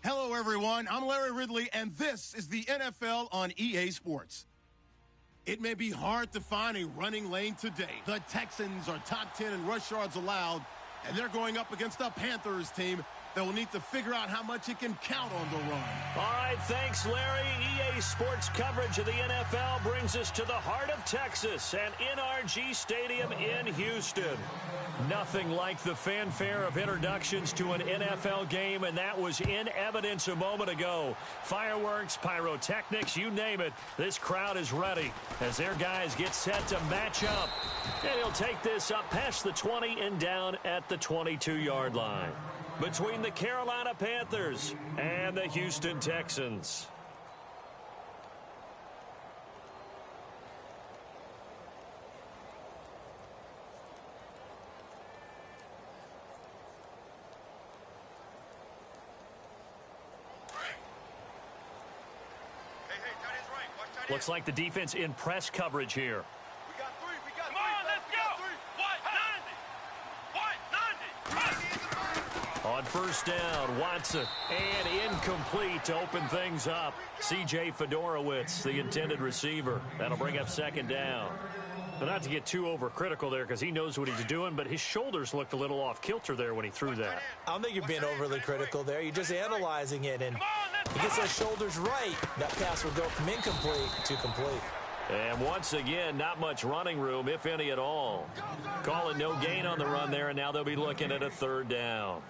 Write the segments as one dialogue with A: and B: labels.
A: Hello, everyone. I'm Larry Ridley, and this is the NFL on EA Sports. It may be hard to find a running lane today. The Texans are top 10 in rush yards allowed, and they're going up against a Panthers team that will need to figure out how much it can count on the run.
B: All right, thanks, Larry. EA Sports coverage of the NFL brings us to the heart of Texas and NRG Stadium in Houston. Nothing like the fanfare of introductions to an NFL game, and that was in evidence a moment ago. Fireworks, pyrotechnics, you name it. This crowd is ready as their guys get set to match up. And he'll take this up past the 20 and down at the 22-yard line. Between the Carolina Panthers and the Houston Texans. Looks like the defense in press coverage here.
C: We got three. Come on, let's go. What? 90.
B: On first down, Watson, and incomplete to open things up. C.J. Fedorowicz, the intended receiver. That'll bring up second down. But not to get too overcritical there because he knows what he's doing, but his shoulders looked a little off kilter there when he threw that.
D: I don't think you're being overly critical there. You're just analyzing it, and if he gets those shoulders right, that pass will go from incomplete to complete.
B: And once again, not much running room, if any at all. Call it no gain on the run there, and now they'll be looking at a third down.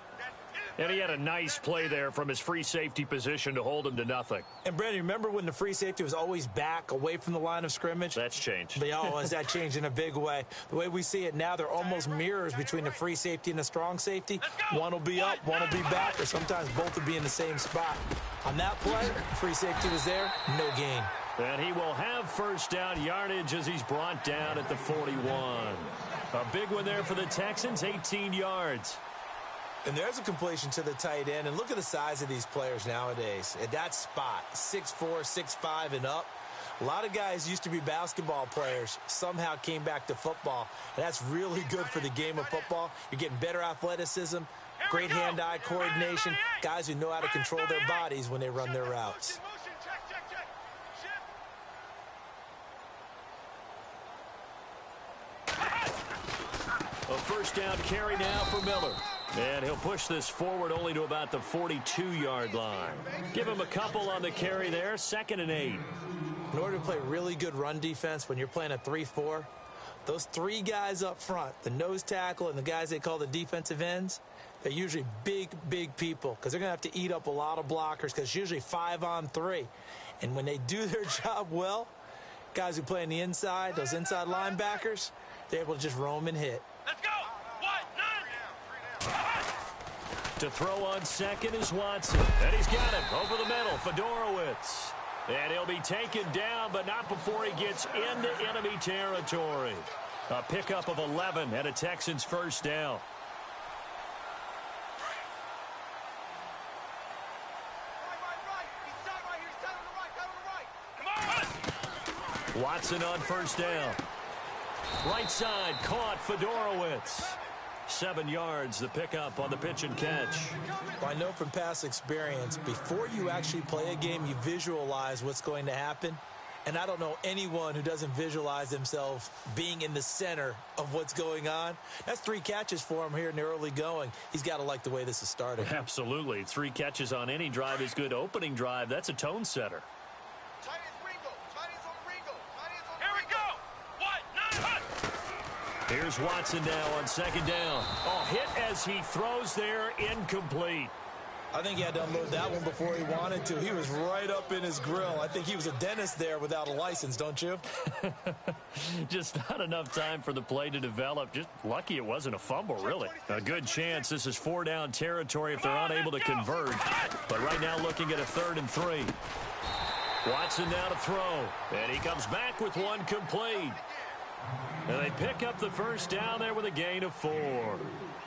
B: And he had a nice play there from his free safety position to hold him to nothing.
D: And, Brandon, remember when the free safety was always back away from the line of scrimmage?
B: That's changed.
D: Has that changed in a big way? The way we see it now, they're almost mirrors between the free safety and the strong safety. One will be up, one will be back, or sometimes both will be in the same spot. On that play, free safety was there, no gain.
B: And he will have first down yardage as he's brought down at the 41. A big one there for the Texans, 18 yards.
D: And there's a completion to the tight end. And look at the size of these players nowadays. At that spot, 6'4", 6'5", and up. A lot of guys used to be basketball players, somehow came back to football. And that's really good for the game of football. You're getting better athleticism, great hand-eye coordination, guys who know how to control their bodies when they run their routes.
B: A first down carry now for Miller. And he'll push this forward only to about the 42-yard line. Give him a couple on the carry there, 2nd and 8.
D: In order to play really good run defense when you're playing a 3-4, those three guys up front, the nose tackle and the guys they call the defensive ends, they're usually big, big people because they're going to have to eat up a lot of blockers because it's usually 5-on-3. And when they do their job well, guys who play on the inside, those inside linebackers, they're able to just roam and hit.
C: Let's go.
B: To throw on second is Watson. And he's got him over the middle, Fedorowicz. And he'll be taken down, but not before he gets into enemy territory. A pickup of 11 and a Texans first down. Watson on first down. Right side, caught Fedorowicz. 7 yards, the pickup on the pitch and catch.
D: Well, I know from past experience, before you actually play a game, you visualize what's going to happen. And I don't know anyone who doesn't visualize themselves being in the center of what's going on. That's 3 catches for him here in the early going. He's got to like the way this is starting.
B: Absolutely. 3 catches on any drive is good. Opening drive, that's a tone setter. Here's Watson now on second down. Oh, hit as he throws there, incomplete.
D: I think he had to unload that one before he wanted to. He was right up in his grill. I think he was a dentist there without a license, don't you?
B: Just not enough time for the play to develop. Just lucky it wasn't a fumble, really. A good chance this is 4-down territory if they're unable to convert. But right now looking at a 3rd and 3. Watson now to throw. And he comes back with one complete. And they pick up the first down there with a gain of 4.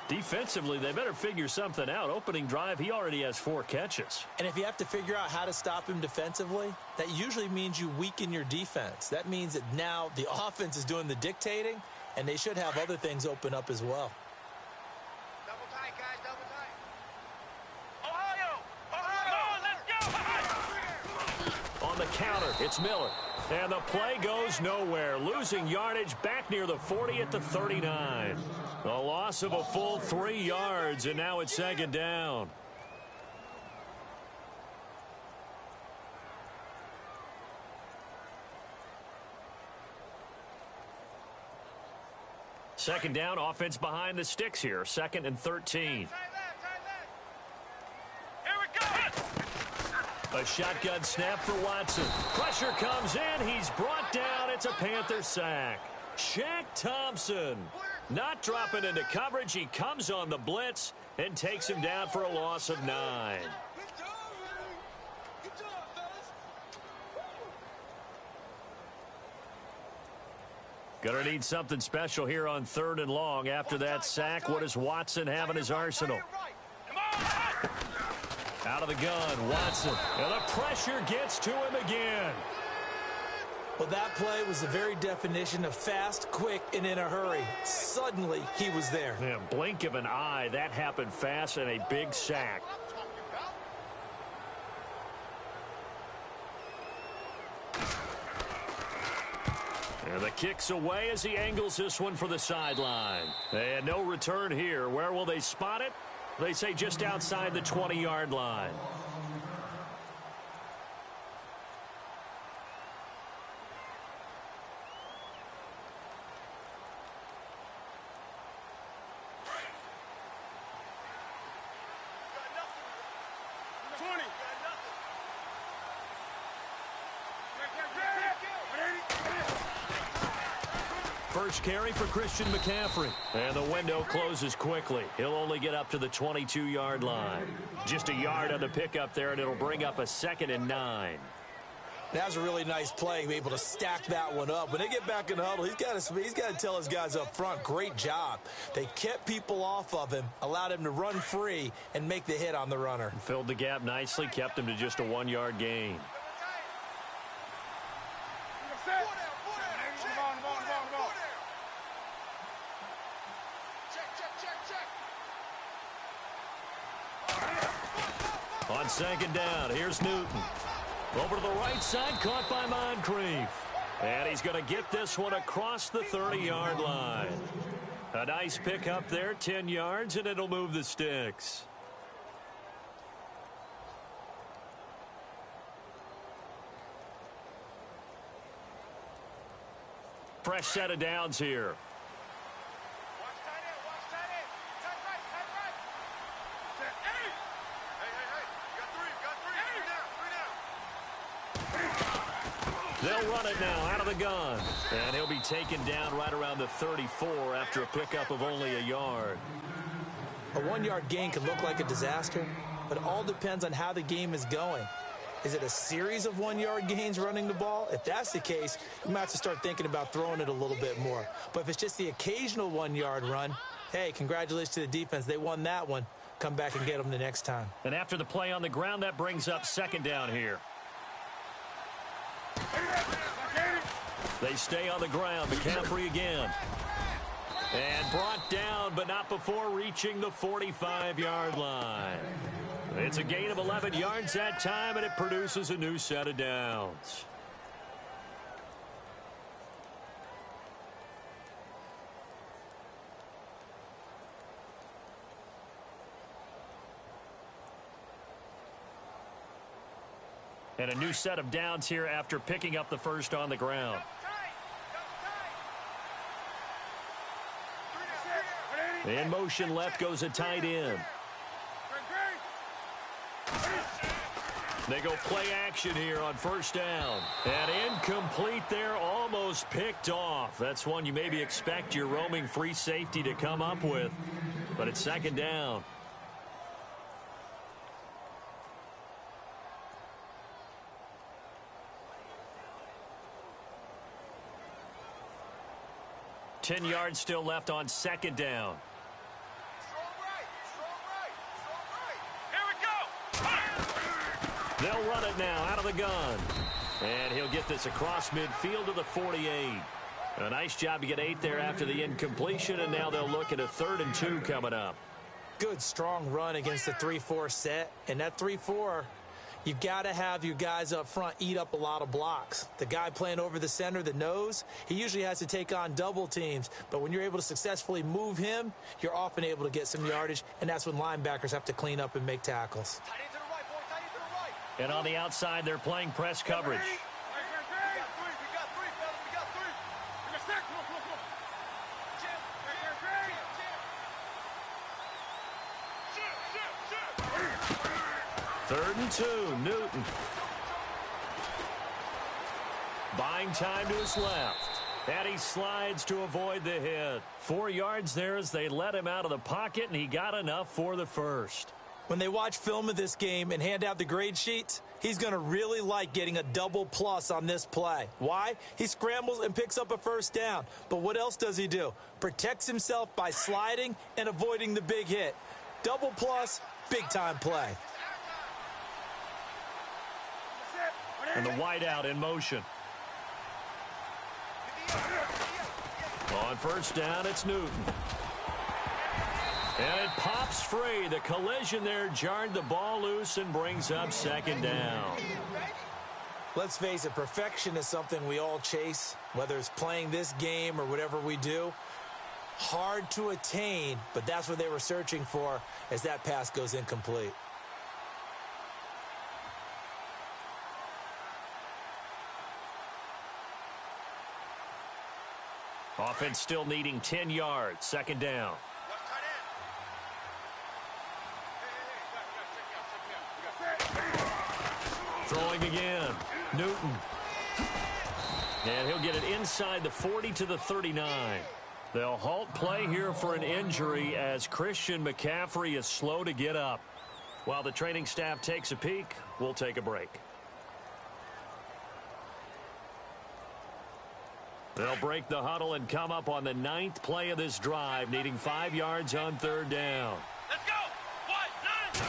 B: Defensively, they better figure something out. Opening drive, he already has 4 catches.
D: And if you have to figure out how to stop him defensively, that usually means you weaken your defense. That means that now the offense is doing the dictating, and they should have other things open up as well.
C: Double tight, guys, double tight. Ohio! Ohio!
B: counter. It's Miller. And the play goes nowhere. Losing yardage back near the 40 at the 39. A loss of a full 3 yards, and now it's second down. Second down, offense behind the sticks here. 2nd and 13. A shotgun snap for Watson. Pressure comes in. He's brought down. It's a Panther sack. Shaq Thompson not dropping into coverage. He comes on the blitz and takes him down for a loss of 9. Gonna need something special here on 3rd and long. After that sack, what does Watson have in his arsenal? Out of the gun, Watson. And the pressure gets to him again.
D: Well, that play was the very definition of fast, quick, and in a hurry. Suddenly, he was there.
B: Yeah, blink of an eye, that happened fast, and a big sack. And the kick's away as he angles this one for the sideline. And no return here. Where will they spot it? They say just outside the 20-yard line. First carry for Christian McCaffrey. And the window closes quickly. He'll only get up to the 22-yard line. Just a yard on the pickup there, and it'll bring up a 2nd and 9.
D: That was a really nice play, be able to stack that one up. When they get back in the huddle, he's got to tell his guys up front, great job. They kept people off of him, allowed him to run free, and make the hit on the runner.
B: Filled the gap nicely, kept him to just a 1-yard gain. On 2nd down, here's Newton. Over to the right side, caught by Moncrief. And he's going to get this one across the 30-yard line. A nice pickup there, 10 yards, and it'll move the sticks. Fresh set of downs here. They'll run it now out of the gun. And he'll be taken down right around the 34 after a pickup of only a yard.
D: A 1-yard gain can look like a disaster, but it all depends on how the game is going. Is it a series of 1-yard gains running the ball? If that's the case, you might have to start thinking about throwing it a little bit more. But if it's just the occasional 1-yard run, hey, congratulations to the defense. They won that one. Come back and get them the next time.
B: And after the play on the ground, that brings up 2nd down here. They stay on the ground. McCaffrey again. And brought down, but not before reaching the 45-yard line. It's a gain of 11 yards that time, and it produces a new set of downs. And a new set of downs here after picking up the first on the ground. In motion left goes a tight end. They go play action here on 1st down. And incomplete there, almost picked off. That's one you maybe expect your roaming free safety to come up with. But it's 2nd down. Ten yards still left on 2nd down. They'll run it now out of the gun. And he'll get this across midfield to the 48. A nice job to get 8 there after the incompletion, and now they'll look at a 3rd and 2 coming up.
D: Good, strong run against the 3-4 set. And that 3-4, You've got to have your guys up front eat up a lot of blocks. The guy playing over the center, the nose, he usually has to take on double teams. But when you're able to successfully move him, you're often able to get some yardage, and that's when linebackers have to clean up and make tackles.
C: Tight end to the right, boy. Tight end to the right.
B: And on the outside, they're playing press coverage.
C: We got three, fellas. We got three. We got six. Come on, come on, come on. Jim.
B: Third and 2, Newton. Buying time to his left. And he slides to avoid the hit. 4 yards there as they let him out of the pocket, and he got enough for the first.
D: When they watch film of this game and hand out the grade sheets, he's going to really like getting a double plus on this play. Why? He scrambles and picks up a first down. But what else does he do? Protects himself by sliding and avoiding the big hit. Double plus, big-time play.
B: And the wideout in motion. On first down, it's Newton. And it pops free. The collision there jarred the ball loose and brings up second down.
D: Let's face it, perfection is something we all chase, whether it's playing this game or whatever we do. Hard to attain, but that's what they were searching for as that pass goes incomplete.
B: Offense still needing 10 yards. Second down. Throwing again. Newton. And he'll get it inside the 40 to the 39. They'll halt play here for an injury as Christian McCaffrey is slow to get up. While the training staff takes a peek, we'll take a break. They'll break the huddle and come up on the 9th play of this drive, needing 5 yards on third down.
C: Let's go. 1,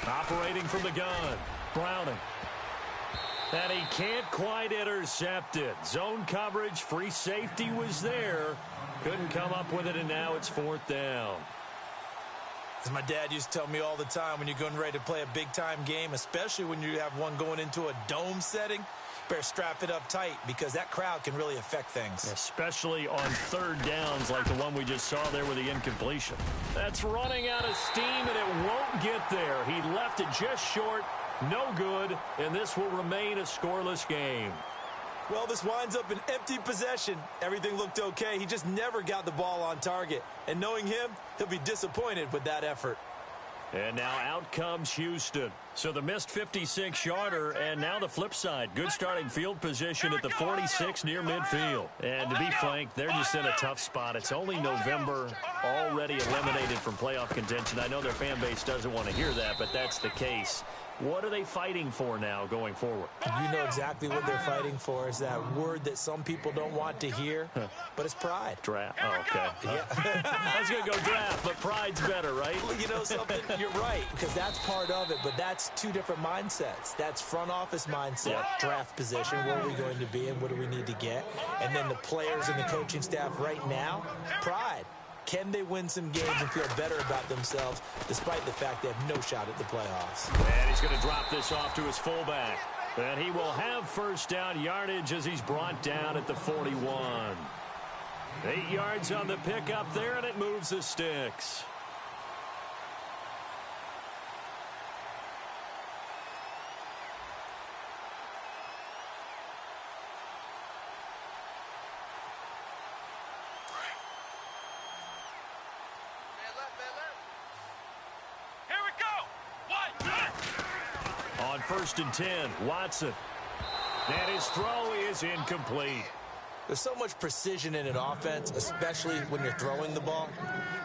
C: 9.
B: Operating from the gun, Browning. And he can't quite intercept it. Zone coverage, free safety was there. Couldn't come up with it, and now it's 4th down.
D: As my dad used to tell me all the time, when you're going ready to play a big-time game, especially when you have one going into a dome setting, better strap it up tight because that crowd can really affect things.
B: Especially on third downs like the one we just saw there with the incompletion. That's running out of steam, and it won't get there. He left it just short, no good, and this will remain a scoreless game.
D: Well, this winds up an empty possession. Everything looked okay. He just never got the ball on target. And knowing him, he'll be disappointed with that effort.
B: And now out comes Houston. So the missed 56-yarder, and now the flip side. Good starting field position at the 46 near midfield. And to be frank, they're just in a tough spot. It's only November, already eliminated from playoff contention. I know their fan base doesn't want to hear that, but that's the case. What are they fighting for now going forward?
D: You know exactly what they're fighting for. Is that word that some people don't want to hear, but it's pride.
B: Draft. Oh, okay.
D: Yeah.
B: I was going to go draft, but pride's better, right?
D: Well, you know something? You're right, because that's part of it, but that's two different mindsets. That's front office mindset, draft position, where are we going to be and what do we need to get? And then the players and the coaching staff right now, pride. Can they win some games and feel better about themselves despite the fact they have no shot at the playoffs?
B: And he's going to drop this off to his fullback. And he will have first down yardage as he's brought down at the 41. 8 yards on the pickup there, and it moves the sticks. First and 10, Watson. And his throw is incomplete.
D: There's so much precision in an offense, especially when you're throwing the ball.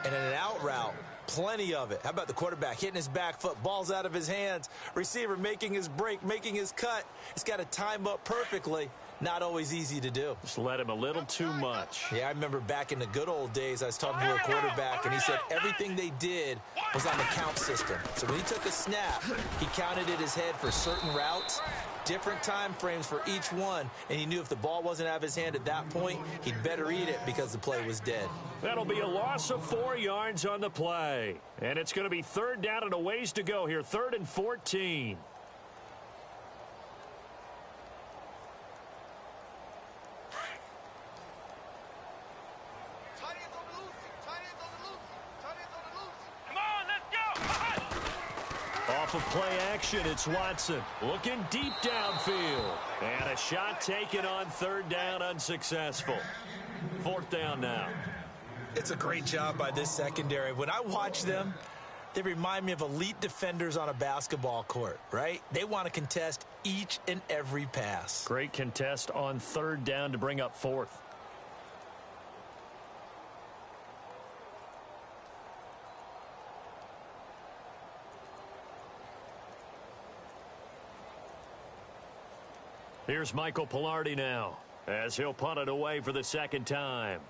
D: And in an out route, plenty of it. How about the quarterback hitting his back foot, ball's out of his hands, receiver making his break, making his cut. He's got to time up perfectly. Not always easy to do.
B: Just let him a little too much.
D: Yeah, I remember back in the good old days, I was talking to a quarterback, and he said everything they did was on the count system. So when he took a snap, he counted in his head for certain routes, different time frames for each one, and he knew if the ball wasn't out of his hand at that point, he'd better eat it because the play was dead.
B: That'll be a loss of 4 yards on the play. And it's going to be third down and a ways to go here, 3rd and 14. Off of play action, it's Watson looking deep downfield. And a shot taken on third down, unsuccessful. Fourth down now.
D: It's a great job by this secondary. When I watch them, they remind me of elite defenders on a basketball court, right? They want to contest each and every pass.
B: Great contest on third down to bring up fourth. Here's Michael Pilardi now as he'll punt it away for the second time.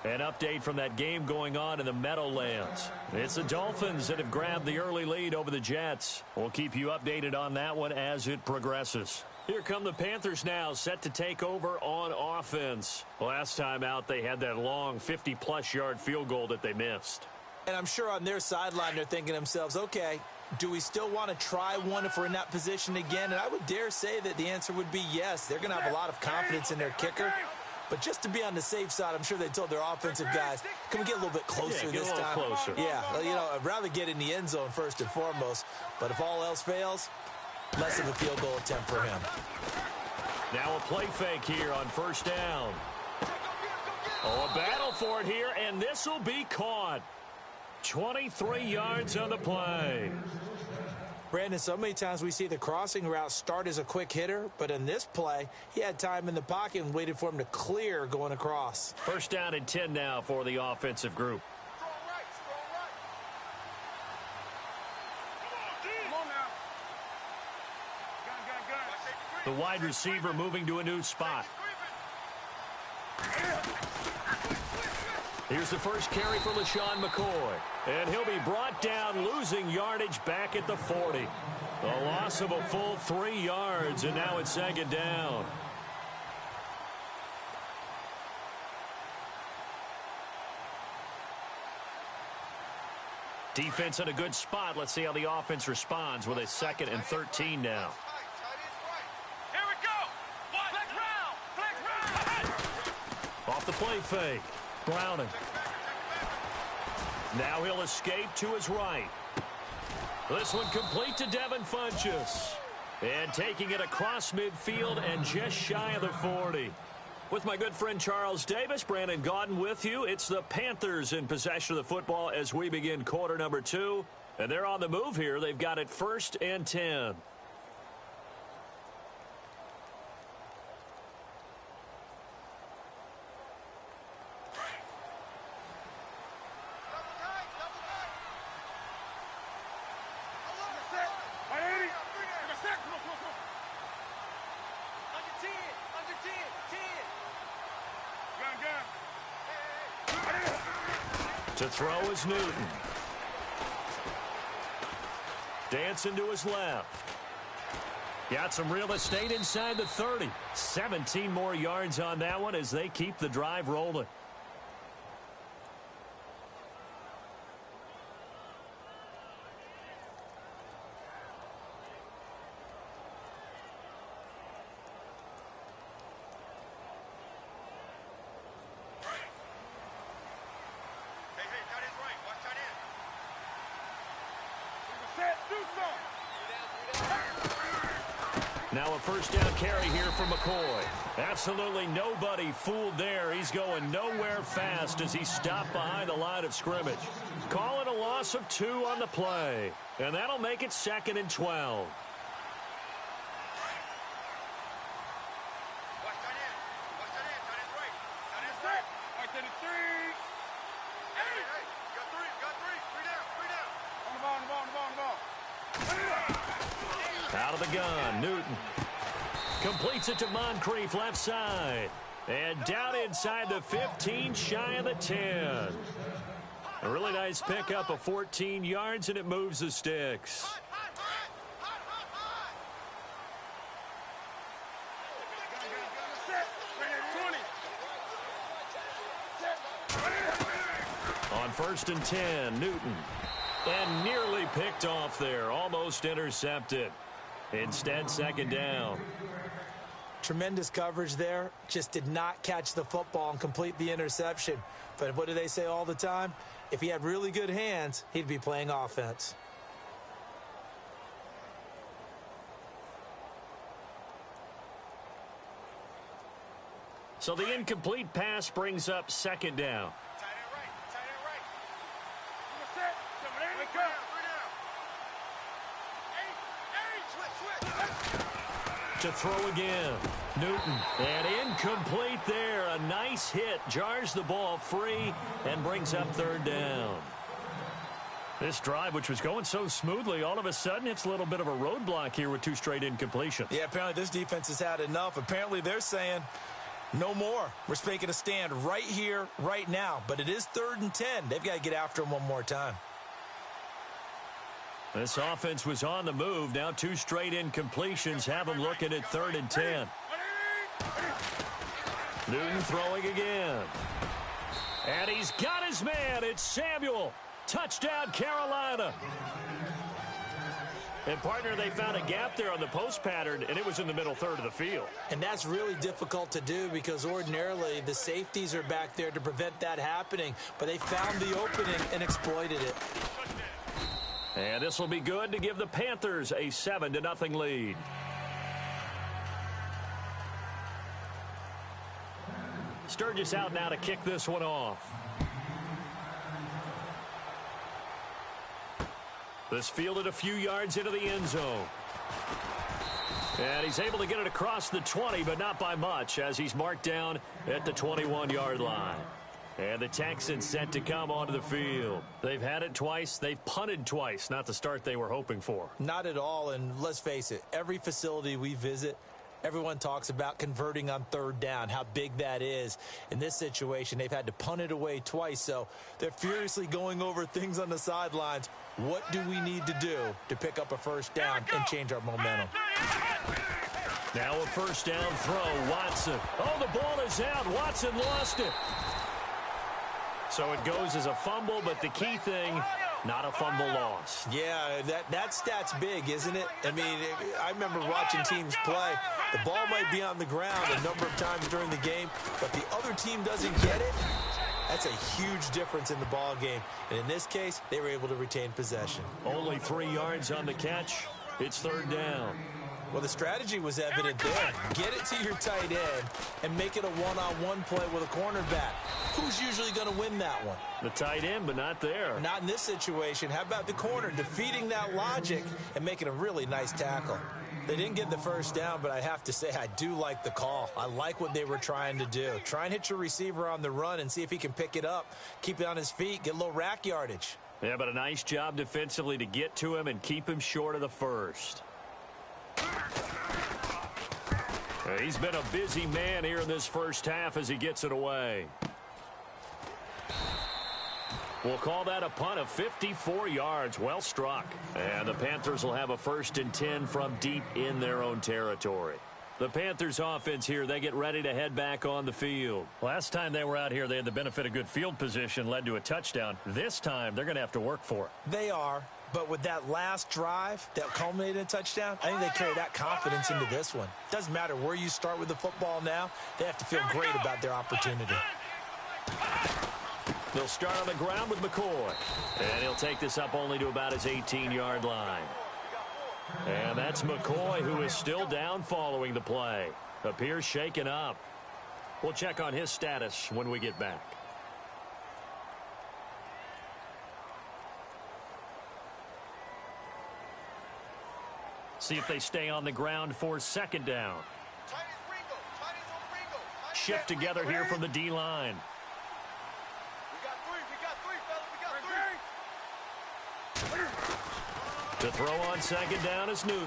B: An update from that game going on in the Meadowlands. It's the Dolphins that have grabbed the early lead over the Jets. We'll keep you updated on that one as it progresses. Here come the Panthers now, set to take over on offense. Last time out, they had that long 50-plus yard field goal that they missed.
D: And I'm sure on their sideline, they're thinking to themselves, okay, do we still want to try one if we're in that position again? And I would dare say that the answer would be yes. They're going to have a lot of confidence in their kicker. But just to be on the safe side, I'm sure they told their offensive guys, can we get a little bit closer this time?
B: Closer.
D: Yeah, you know, I'd rather get in the end zone first and foremost. But if all else fails, less of a field goal attempt for him.
B: Now a play fake here on first down. Oh, a battle for it here, and this will be caught. 23 yards on the play.
D: Brandon, so many times we see the crossing route start as a quick hitter, but in this play, he had time in the pocket and waited for him to clear going across.
B: First down and 10 now for the offensive group. The wide receiver moving to a new spot. Here's the first carry for LaShawn McCoy. And he'll be brought down, losing yardage back at the 40. A loss of a full 3 yards, and now it's second down. Defense in a good spot. Let's see how the offense responds with a 2nd and 13 now.
C: Here we go. Flex round.
B: Off the play fake. Browning. Now he'll escape to his right. This one complete to Devin Funchess. And taking it across midfield and just shy of the 40. With my good friend Charles Davis, Brandon Gaudin with you. It's the Panthers in possession of the football as we begin quarter number 2. And they're on the move here. They've got it 1st and 10. To throw is Newton. Dancing to his left. Got some real estate inside the 30. 17 more yards on that one as they keep the drive rolling. Now a first down carry here for McCoy. Absolutely nobody fooled there. He's going nowhere fast as he stopped behind the line of scrimmage. Call it a loss of 2 on the play. And that'll make it 2nd and 12. Out of the gun, Newton completes it to Moncrief left side. And down inside the 15, shy of the 10. A really nice pickup of 14 yards, and it moves the sticks. On 1st and 10, Newton. And nearly picked off there. Almost intercepted. Instead, second down.
D: Tremendous coverage there. Just did not catch the football and complete the interception. But what do they say all the time? If he had really good hands, he'd be playing offense.
B: So the incomplete pass brings up second down.
C: Tight end right. Tight end right. Set. Wake up. Switch.
B: To throw again. Newton. And incomplete there. A nice hit. Jars the ball free and brings up third down. This drive, which was going so smoothly, all of a sudden it's a little bit of a roadblock here with 2 straight incompletions.
D: Yeah, apparently this defense has had enough. Apparently they're saying no more. We're making a stand right here, right now. But it is 3rd and 10. They've got to get after him one more time.
B: This offense was on the move. Now 2 straight incompletions have them looking at 3rd and 10. Newton throwing again. And he's got his man. It's Samuel. Touchdown, Carolina. And, partner, they found a gap there on the post pattern, and it was in the middle third of the field.
D: And that's really difficult to do because ordinarily the safeties are back there to prevent that happening. But they found the opening and exploited it.
B: And this will be good to give the Panthers a 7-0 lead. Sturgis out now to kick this one off. This fielded a few yards into the end zone. And he's able to get it across the 20, but not by much, as he's marked down at the 21-yard line. And the Texans set to come onto the field. They've had it twice. They've punted twice. Not the start they were hoping for.
D: Not at all, and let's face it, every facility we visit, everyone talks about converting on 3rd down, how big that is. In this situation, they've had to punt it away twice, so they're furiously going over things on the sidelines. What do we need to do to pick up a 1st down and change our momentum?
B: Now a 1st down throw, Watson. Oh, the ball is out. Watson lost it. So it goes as a fumble, but the key thing, not a fumble loss.
D: Yeah, that stat's big, isn't it? I mean, I remember watching teams play. The ball might be on the ground a number of times during the game, but the other team doesn't get it. That's a huge difference in the ball game. And in this case, they were able to retain possession.
B: Only 3 yards on the catch. It's 3rd down.
D: Well, the strategy was evident there. Get it to your tight end and make it a one-on-one play with a cornerback. Who's usually going to win that one?
B: The tight end, but not there.
D: Not in this situation. How about the corner defeating that logic and making a really nice tackle? They didn't get the 1st down, but I have to say I do like the call. I like what they were trying to do. Try and hit your receiver on the run and see if he can pick it up. Keep it on his feet. Get a little rack yardage.
B: Yeah, but a nice job defensively to get to him and keep him short of the 1st. He's been a busy man here in this 1st half as he gets it away. We'll call that a punt of 54 yards. Well struck. And the Panthers will have a 1st and 10 from deep in their own territory. The Panthers offense here, they get ready to head back on the field. Last time they were out here, they had the benefit of good field position, led to a touchdown. This time, they're going to have to work for it.
D: They are. But with that last drive that culminated in a touchdown, I think they carry that confidence into this one. Doesn't matter where you start with the football now. They have to feel great about their opportunity.
B: They'll start on the ground with McCoy. And he'll take this up only to about his 18-yard line. And that's McCoy, who is still down following the play. Appears shaken up. We'll check on his status when we get back. See if they stay on the ground for 2nd down. Shift together here from the D-line. To throw on 2nd down is Newton.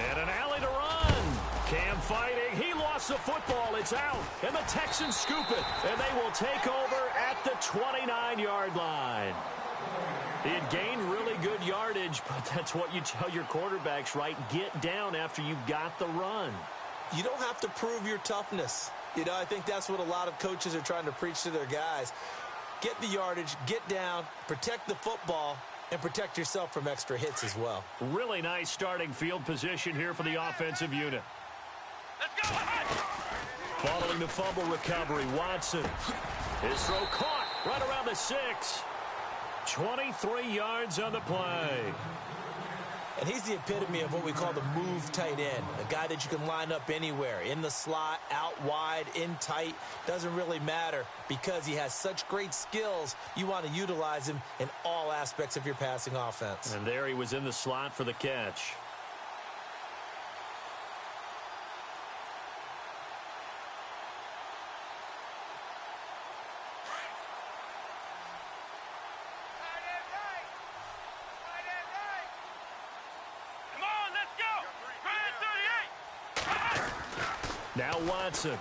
B: And an alley to run. Cam fighting. He lost the football. It's out. And the Texans scoop it. And they will take over at the 29-yard line. He had gained really good yardage, but that's what you tell your quarterbacks, right? Get down after you've got the run.
D: You don't have to prove your toughness. You know, I think that's what a lot of coaches are trying to preach to their guys. get the yardage, get down, protect the football, and protect yourself from extra hits as well.
B: Really nice starting field position here for the offensive unit.
C: Let's go!
B: Following the fumble recovery, Watson. His throw caught right around the 6. 23 yards on the play.
D: And he's the epitome of what we call the move tight end, a guy that you can line up anywhere, in the slot, out wide, in tight, doesn't really matter because he has such great skills. You want to utilize him in all aspects of your passing offense.
B: And there he was in the slot for the catch. Now Watson.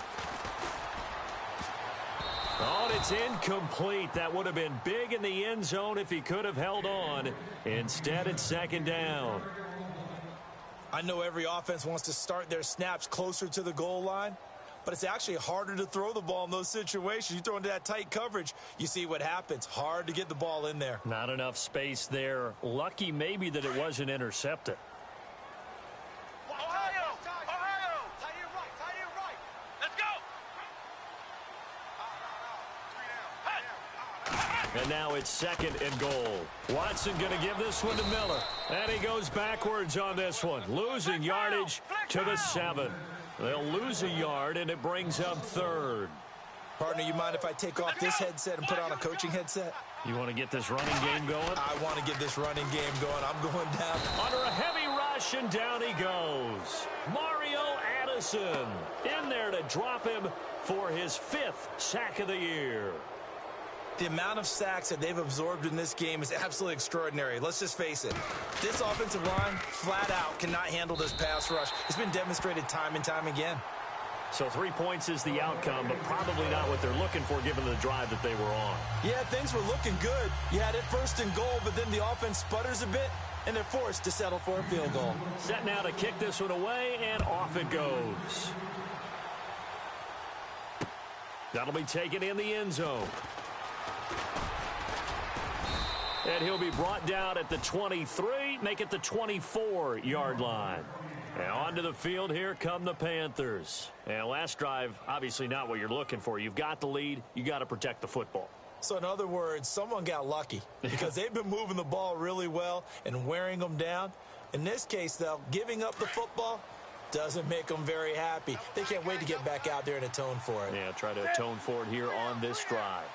B: Oh, and it's incomplete. That would have been big in the end zone if he could have held on. Instead, it's second down.
D: I know every offense wants to start their snaps closer to the goal line, but it's actually harder to throw the ball in those situations. You throw into that tight coverage, you see what happens. Hard to get the ball in there.
B: Not enough space there. Lucky maybe that it wasn't intercepted. And now it's second and goal. Watson going to give this one to Miller. And he goes backwards on this one. Losing yardage to the 7. They'll lose a yard, and it brings up third.
D: Partner, you mind if I take off this headset and put on a coaching headset?
B: You want to get this running game going?
D: I want to get this running game going. I'm going down.
B: Under a heavy rush, and down he goes. Mario Addison in there to drop him for his 5th sack of the year.
D: The amount of sacks that they've absorbed in this game is absolutely extraordinary. Let's just face it. This offensive line, flat out, cannot handle this pass rush. It's been demonstrated time and time again.
B: So 3 points is the outcome, but probably not what they're looking for given the drive that they were on.
D: Yeah, things were looking good. You had it first and goal, but then the offense sputters a bit, and they're forced to settle for a field goal.
B: Set now to kick this one away, and off it goes. That'll be taken in the end zone. And he'll be brought down at the 23, make it the 24-yard line. And onto the field, here come the Panthers. And last drive, obviously not what you're looking for. You've got the lead. You got to protect the football.
D: So in other words, someone got lucky because they've been moving the ball really well and wearing them down. In this case, though, giving up the football doesn't make them very happy. They can't wait to get back out there and atone for it.
B: Yeah, try to atone for it here on this drive.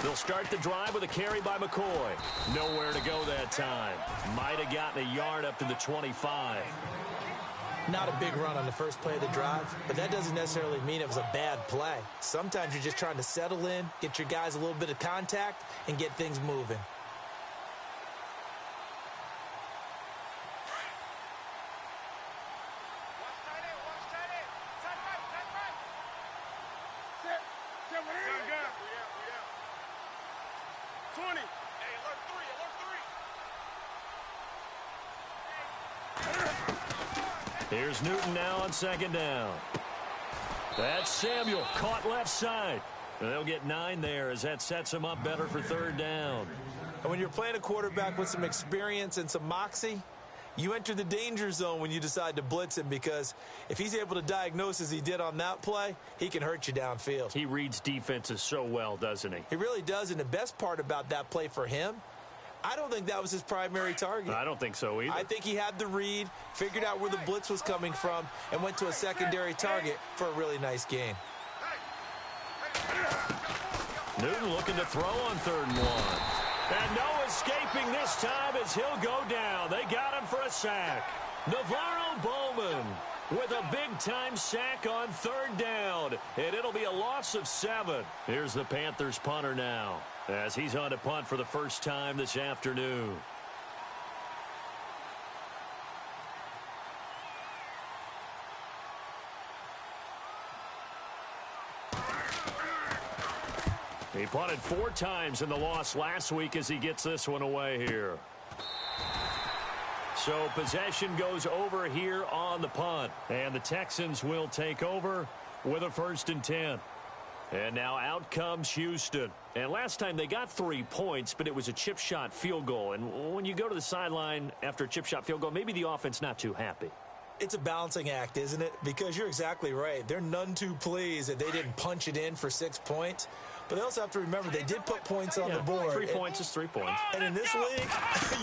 B: They'll start the drive with a carry by McCoy. Nowhere to go that time. Might have gotten a yard up to the 25.
D: Not a big run on the first play of the drive, but that doesn't necessarily mean it was a bad play. Sometimes you're just trying to settle in, get your guys a little bit of contact, and get things moving.
B: Here's Newton now on second down. That's Samuel caught left side. They'll get 9 there as that sets him up better for third down.
D: And when you're playing a quarterback with some experience and some moxie, you enter the danger zone when you decide to blitz him, because if he's able to diagnose as he did on that play, he can hurt you downfield.
B: He reads defenses so well, doesn't he?
D: He really does, and the best part about that play for him, I don't think that was his primary target.
B: I don't think so either.
D: I think he had the read, figured out where the blitz was coming from, and went to a secondary target for a really nice gain.
B: Newton looking to throw on 3rd and 1. And no escaping this time as he'll go down. They got him for a sack. Navarro Bowman with a big-time sack on 3rd down. And it'll be a loss of 7. Here's the Panthers punter now, as he's on to punt for the first time this afternoon. He punted 4 times in the loss last week as he gets this one away here. So possession goes over here on the punt. And the Texans will take over with a 1st and 10. And now out comes Houston. And last time they got 3 points, but it was a chip shot field goal. And when you go to the sideline after a chip shot field goal, maybe the offense not too happy.
D: It's a balancing act, isn't it? Because you're exactly right. They're none too pleased that they didn't punch it in for 6 points. But they also have to remember they did put points on the board.
B: 3 points is 3 points.
D: And in this league,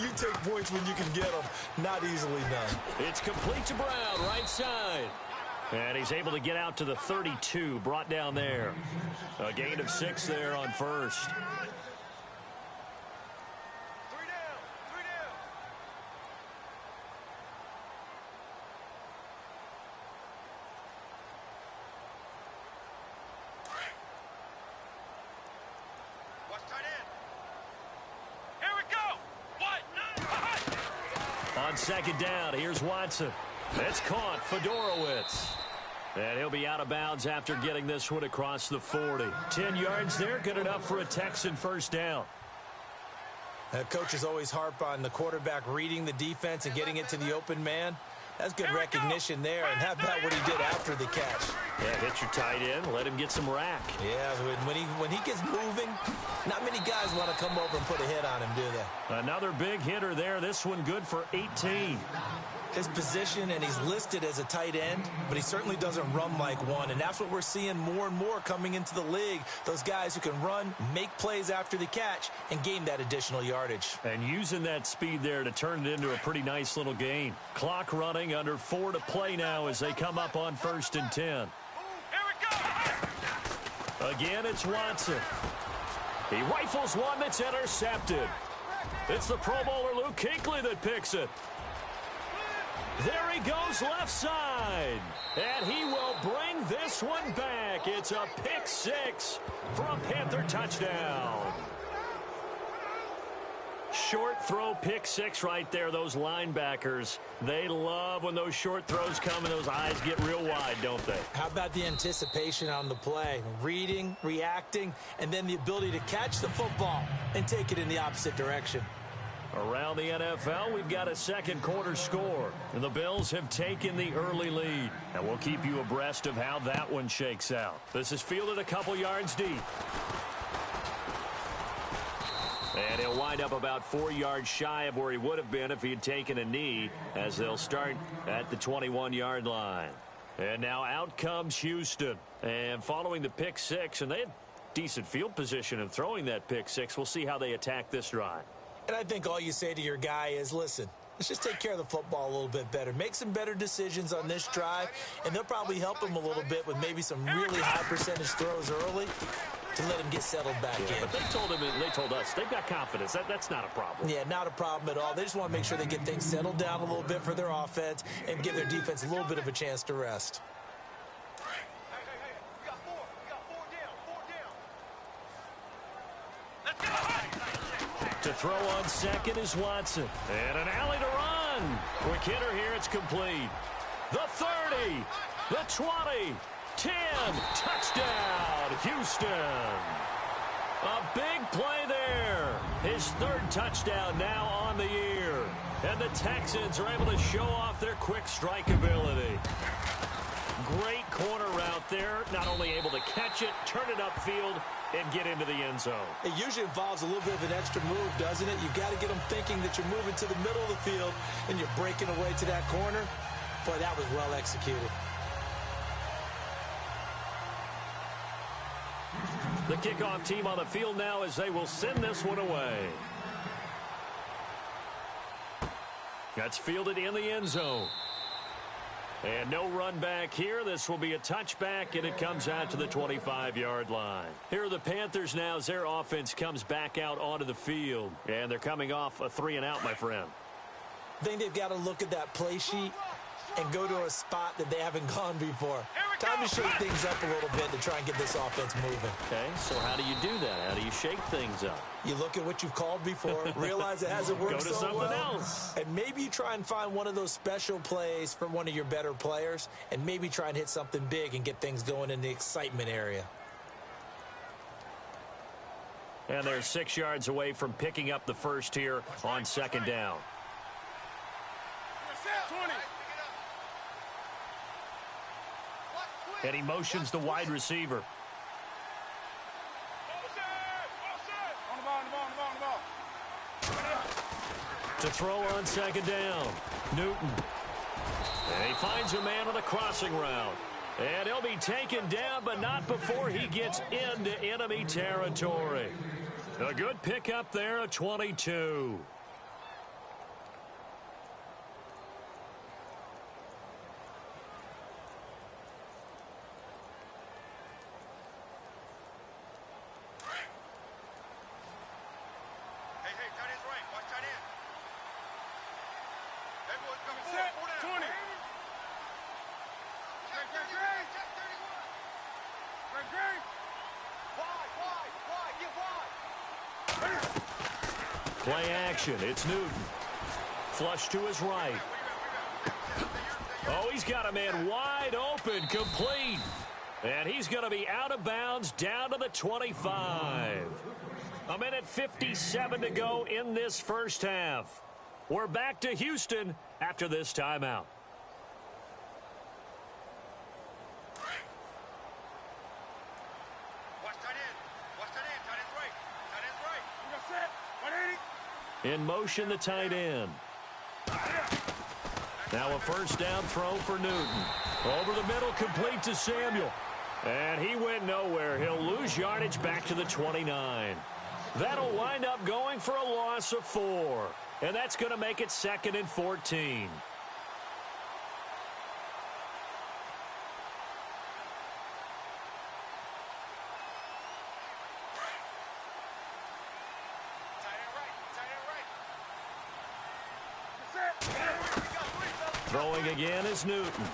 D: you take points when you can get them. Not easily done.
B: It's complete to Brown, right side. And he's able to get out to the 32, brought down there. A gain of 6 there on 1st.
C: 3 down. 3 down. Watch tight end. Here we go. What?
B: On 2nd down, here's Watson. It's caught, Fedorowicz. And he'll be out of bounds after getting this one across the 40. 10 yards there, good enough for a Texan 1st down.
D: Coaches always harp on the quarterback reading the defense and getting it to the open man. That's good recognition there. And how about what he did after the catch?
B: Yeah, hit your tight end, let him get some rack.
D: Yeah, when he gets moving, not many guys want to come over and put a hit on him, do they?
B: Another big hitter there. This one good for 18.
D: His position, and he's listed as a tight end, but he certainly doesn't run like one, and that's what we're seeing more and more coming into the league. Those guys who can run, make plays after the catch, and gain that additional yardage.
B: And using that speed there to turn it into a pretty nice little gain. Clock running, under 4 to play now as they come up on 1st and 10.
C: Here we go.
B: Again, it's Watson. He rifles one that's intercepted. It's the Pro Bowler Luke Kuechly that picks it. There he goes left side. And he will bring this one back. It's a pick 6 for a Panther touchdown. Short throw, pick 6 right there. Those linebackers, they love when those short throws come and those eyes get real wide, don't they?
D: How about the anticipation on the play? Reading, reacting, and then the ability to catch the football and take it in the opposite direction.
B: Around the NFL, we've got a 2nd quarter score. And the Bills have taken the early lead. And we'll keep you abreast of how that one shakes out. This is fielded a couple yards deep. And he'll wind up about 4 yards shy of where he would have been if he had taken a knee, as they'll start at the 21-yard line. And now out comes Houston. And following the pick 6, and they had decent field position in throwing that pick 6. We'll see how they attack this drive.
D: And I think all you say to your guy is, listen, let's just take care of the football a little bit better. Make some better decisions on this drive, and they'll probably help him a little bit with maybe some really high percentage throws early to let him get settled back in.
B: But they told him, and they told us, they've got confidence. That's not a problem.
D: Yeah, not a problem at all. They just want to make sure they get things settled down a little bit for their offense and give their defense a little bit of a chance to rest.
C: Hey, we got 4. We got 4 down. 4 down. Let's go.
B: To throw on 2nd is Watson. And an alley to run. Quick hitter here. It's complete. The 30. The 20. 10. Touchdown, Houston. A big play there. His 3rd touchdown now on the year. And the Texans are able to show off their quick strike ability. Great corner route there. Not only able to catch it, turn it upfield, and get into the end zone.
D: It usually involves a little bit of an extra move, doesn't it? You've got to get them thinking that you're moving to the middle of the field and you're breaking away to that corner. Boy, that was well executed.
B: The kickoff team on the field now as they will send this one away. That's fielded in the end zone. And no run back here. This will be a touchback, and it comes out to the 25-yard line. Here are the Panthers now as their offense comes back out onto the field. And they're coming off a 3-and-out, my friend.
D: I think they've got to look at that play sheet and go to a spot that they haven't gone before. Time to shake things up a little bit to try and get this offense moving.
B: Okay, so how do you do that? How do you shake things up?
D: You look at what you've called before, realize it hasn't worked so well.
B: Go to something else.
D: And maybe you try and find one of those special plays for one of your better players, and maybe try and hit something big and get things going in the excitement area.
B: And they're 6 yards away from picking up the first here on 2nd down.
C: 20.
B: And he motions the wide receiver. To throw on second down, Newton. And he finds a man on the crossing route. And he'll be taken down, but not before he gets into enemy territory. A good pickup there at 22. Play action. It's Newton. Flush to his right. Oh, he's got a man wide open, complete. And he's going to be out of bounds down to the 25. A minute 57 to go in this first half. We're back to Houston after this timeout. In motion, the tight end. Now a first down throw for Newton. Over the middle, complete to Samuel. And he went nowhere. He'll lose yardage back to the 29. That'll wind up going for a loss of 4. And that's going to make it 2nd and 14. Throwing again is Newton.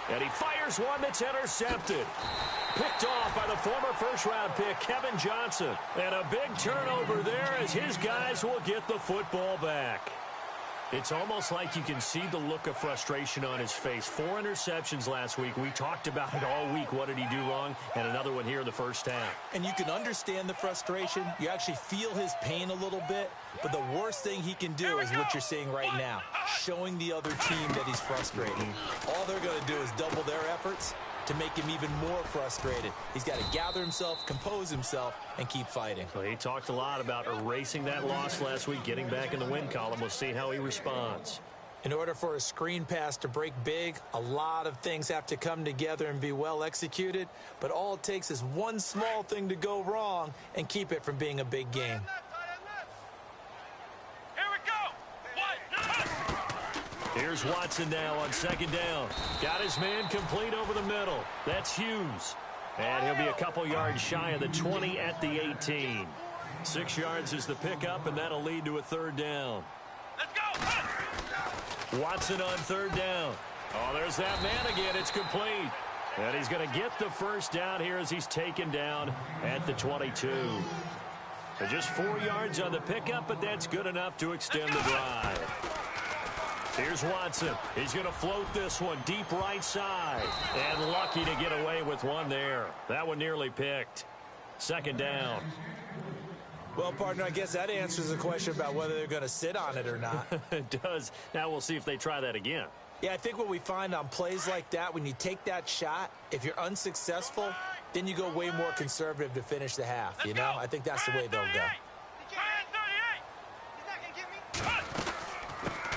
B: And he fires one that's intercepted. Picked off by the former first-round pick, Kevin Johnson. And a big turnover there as his guys will get the football back. It's almost like you can see the look of frustration on his face. 4 interceptions last week. We talked about it all week. What did he do wrong? And another one here in the first half.
D: And you can understand the frustration. You actually feel his pain a little bit. But the worst thing he can do is what you're seeing right now, showing the other team that he's frustrated. All they're going to do is double their efforts to make him even more frustrated. He's got to gather himself, compose himself, and keep fighting.
B: Well, he talked a lot about erasing that loss last week, getting back in the win column. We'll see how he responds.
D: In order for a screen pass to break big, a lot of things have to come together and be well executed, but all it takes is one small thing to go wrong and keep it from being a big game.
B: Here's Watson now on second down. Got his man complete over the middle. That's Hughes. And he'll be a couple yards shy of the 20 at the 18. 6 yards is the pickup, and that'll lead to a third down.
C: Let's go!
B: Watson on third down. Oh, there's that man again. It's complete. And he's going to get the first down here as he's taken down at the 22. So just 4 yards on the pickup, but that's good enough to extend the drive. Here's Watson. He's going to float this one deep right side. And lucky to get away with one there. That one nearly picked. Second down.
D: Well, partner, I guess that answers the question about whether they're going to sit on it or not.
B: It does. Now we'll see if they try that again.
D: Yeah, I think what we find on plays like that, when you take that shot, if you're unsuccessful, then you go way more conservative to finish the half, you know? I think that's the way they'll go.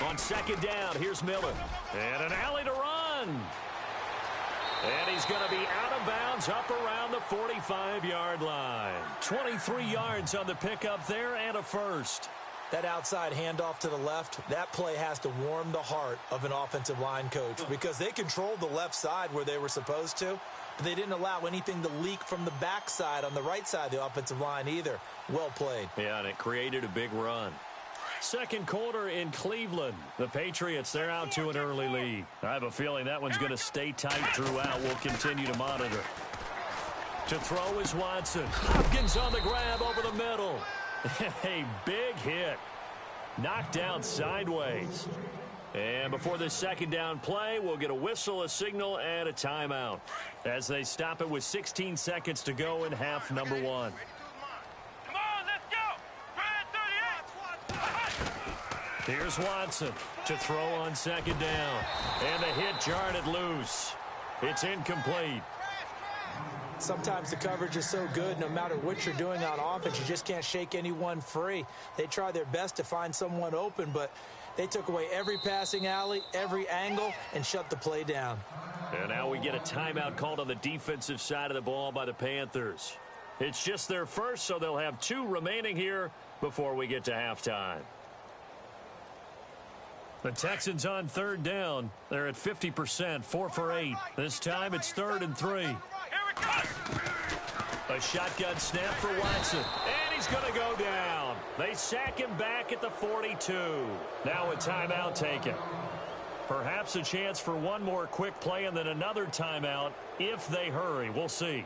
B: On second down, here's Miller. And an alley to run. And he's going to be out of bounds up around the 45-yard line. 23 yards on the pickup there and a first.
D: That outside handoff to the left, that play has to warm the heart of an offensive line coach because they controlled the left side where they were supposed to, but they didn't allow anything to leak from the backside on the right side of the offensive line either. Well played.
B: Yeah, and it created a big run. Second quarter in Cleveland. The Patriots, they're out to an early lead. I have a feeling that one's going to stay tight throughout. We'll continue to monitor. To throw is Watson. Hopkins on the grab over the middle. A big hit. Knocked down sideways. And before this second down play, we'll get a whistle, a signal, and a timeout as they stop it with 16 seconds to go in half number 1. Here's Watson to throw on second down. And the hit jarred it loose. It's incomplete.
D: Sometimes the coverage is so good, no matter what you're doing on offense, you just can't shake anyone free. They try their best to find someone open, but they took away every passing alley, every angle, and shut the play down.
B: And now we get a timeout called on the defensive side of the ball by the Panthers. It's just their first, so they'll have 2 remaining here before we get to halftime. The Texans on third down. They're at 50%, 4 for 8. This time it's 3rd and 3. A shotgun snap for Watson. And he's going to go down. They sack him back at the 42. Now a timeout taken. Perhaps a chance for one more quick play and then another timeout if they hurry. We'll see.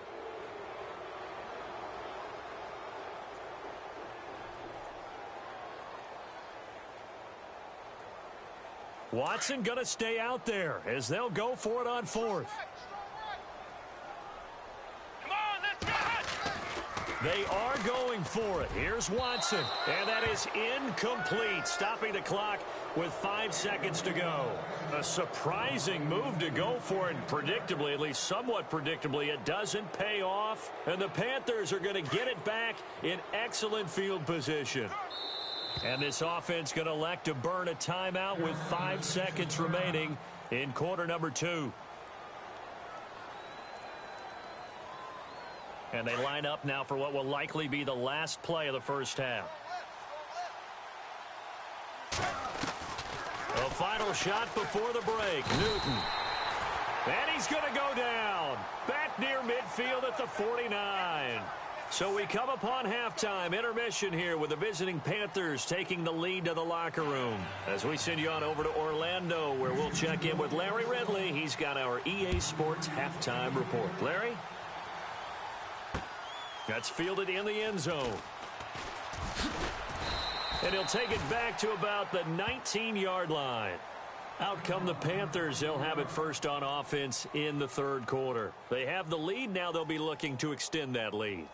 B: Watson going to stay out there as they'll go for it on 4th. They are going for it. Here's Watson. And that is incomplete, stopping the clock with 5 seconds to go. A surprising move to go for it. Predictably, at least somewhat predictably, it doesn't pay off. And the Panthers are going to get it back in excellent field position. And this offense going to elect to burn a timeout with 5 seconds remaining in quarter number 2. And they line up now for what will likely be the last play of the first half. A final shot before the break. Newton. And he's going to go down. Back near midfield at the 49. So we come upon halftime intermission here with the visiting Panthers taking the lead to the locker room. As we send you on over to Orlando, where we'll check in with Larry Ridley. He's got our EA Sports halftime report. Larry? That's fielded in the end zone. And he'll take it back to about the 19-yard line. Out come the Panthers. They'll have it first on offense in the 3rd quarter. They have the lead. Now they'll be looking to extend that lead.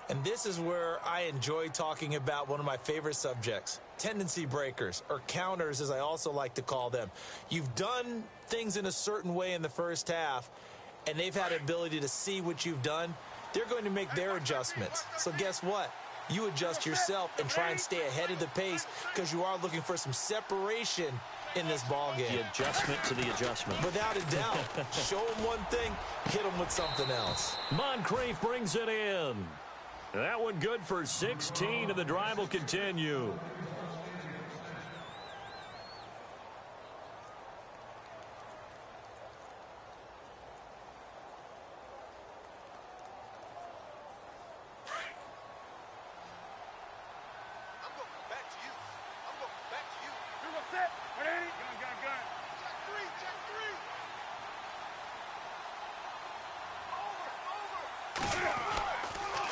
D: And this is where I enjoy talking about one of my favorite subjects, tendency breakers, or counters as I also like to call them. You've done things in a certain way in the first half, and they've had the ability to see what you've done. They're going to make their adjustments. So guess what? You adjust yourself and try and stay ahead of the pace because you are looking for some separation in this ball game.
B: The adjustment to the adjustment.
D: Without a doubt. Show them one thing, hit them with something else.
B: Moncrief brings it in. That one good for 16, and the drive will continue.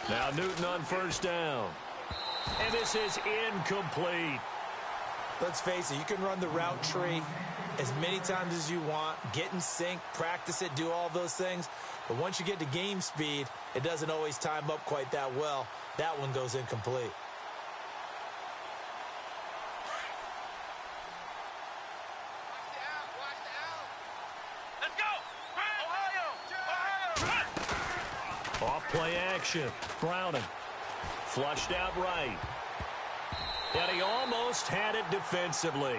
B: Now Newton on first down. And this is incomplete.
D: Let's face it, you can run the route tree as many times as you want, get in sync, practice it, do all those things. But once you get to game speed, it doesn't always time up quite that well. That one goes incomplete.
B: Play action. Browning. Flushed out right. And he almost had it defensively.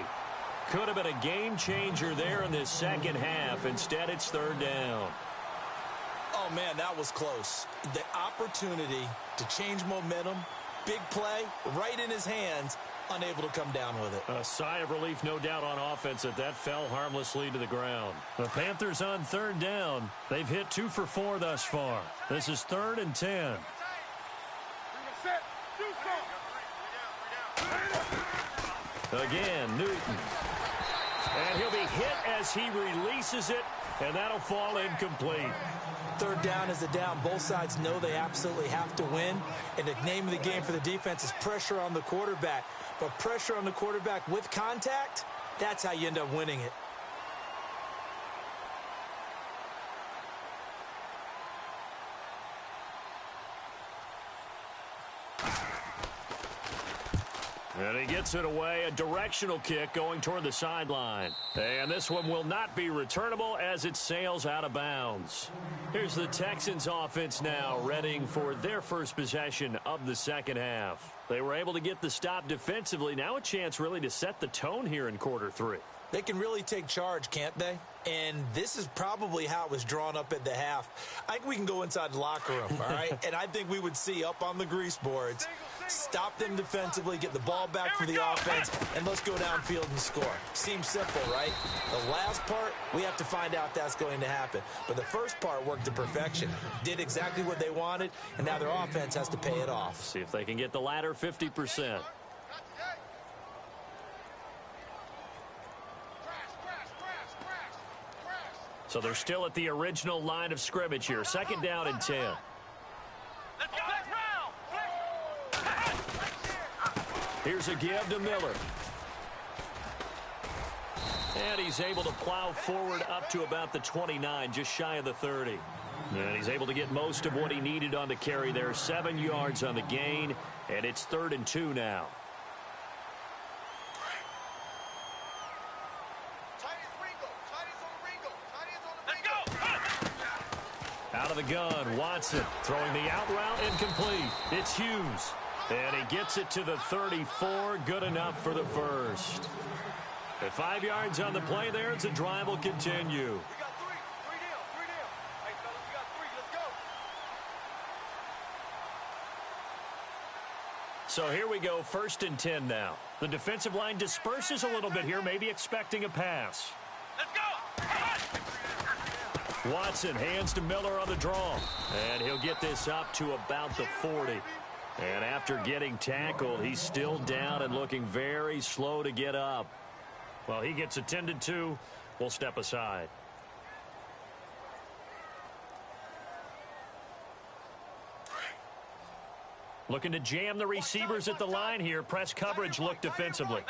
B: Could have been a game changer there in this second half. Instead, it's 3rd down.
D: Oh, man, that was close. The opportunity to change momentum, big play, right in his hands, unable to come down with it.
B: A sigh of relief, no doubt, on offense that fell harmlessly to the ground. The Panthers on 3rd down. They've hit 2 for 4 thus far. This is 3rd and 10. Again, Newton. And he'll be hit as he releases it, and that'll fall incomplete.
D: 3rd down is a down. Both sides know they absolutely have to win. And the name of the game for the defense is pressure on the quarterback. But pressure on the quarterback with contact, that's how you end up winning it.
B: And he gets it away, a directional kick going toward the sideline. And this one will not be returnable as it sails out of bounds. Here's the Texans offense now, readying for their first possession of the second half. They were able to get the stop defensively. Now a chance really to set the tone here in quarter three.
D: They can really take charge, can't they? And this is probably how it was drawn up at the half. I think we can go inside the locker room, all right? And I think we would see up on the grease boards, stop them defensively, get the ball back for the offense, and let's go downfield and score. Seems simple, right? The last part, we have to find out if that's going to happen. But the first part worked to perfection. Did exactly what they wanted, and now their offense has to pay it off.
B: See if they can get the latter 50%. So they're still at the original line of scrimmage here. Second down and 10. Here's a give to Miller. And he's able to plow forward up to about the 29, just shy of the 30. And he's able to get most of what he needed on the carry there. 7 yards on the gain, and it's 3rd and 2 now. Out of the gun, Watson throwing the out route, incomplete. It's Hughes, and he gets it to the 34, good enough for the first. At 5 yards on the play there, the drive will continue.
C: We got three down. Hey, fellas, we got 3. Let's go.
B: So here we go, 1st and 10 now. The defensive line disperses a little bit here, maybe expecting a pass.
C: Let's go.
B: Watson hands to Miller on the draw, and he'll get this up to about the 40. And after getting tackled, he's still down and looking very slow to get up. Well, he gets attended to. We'll step aside. Looking to jam the receivers at the line here. Press coverage look defensively.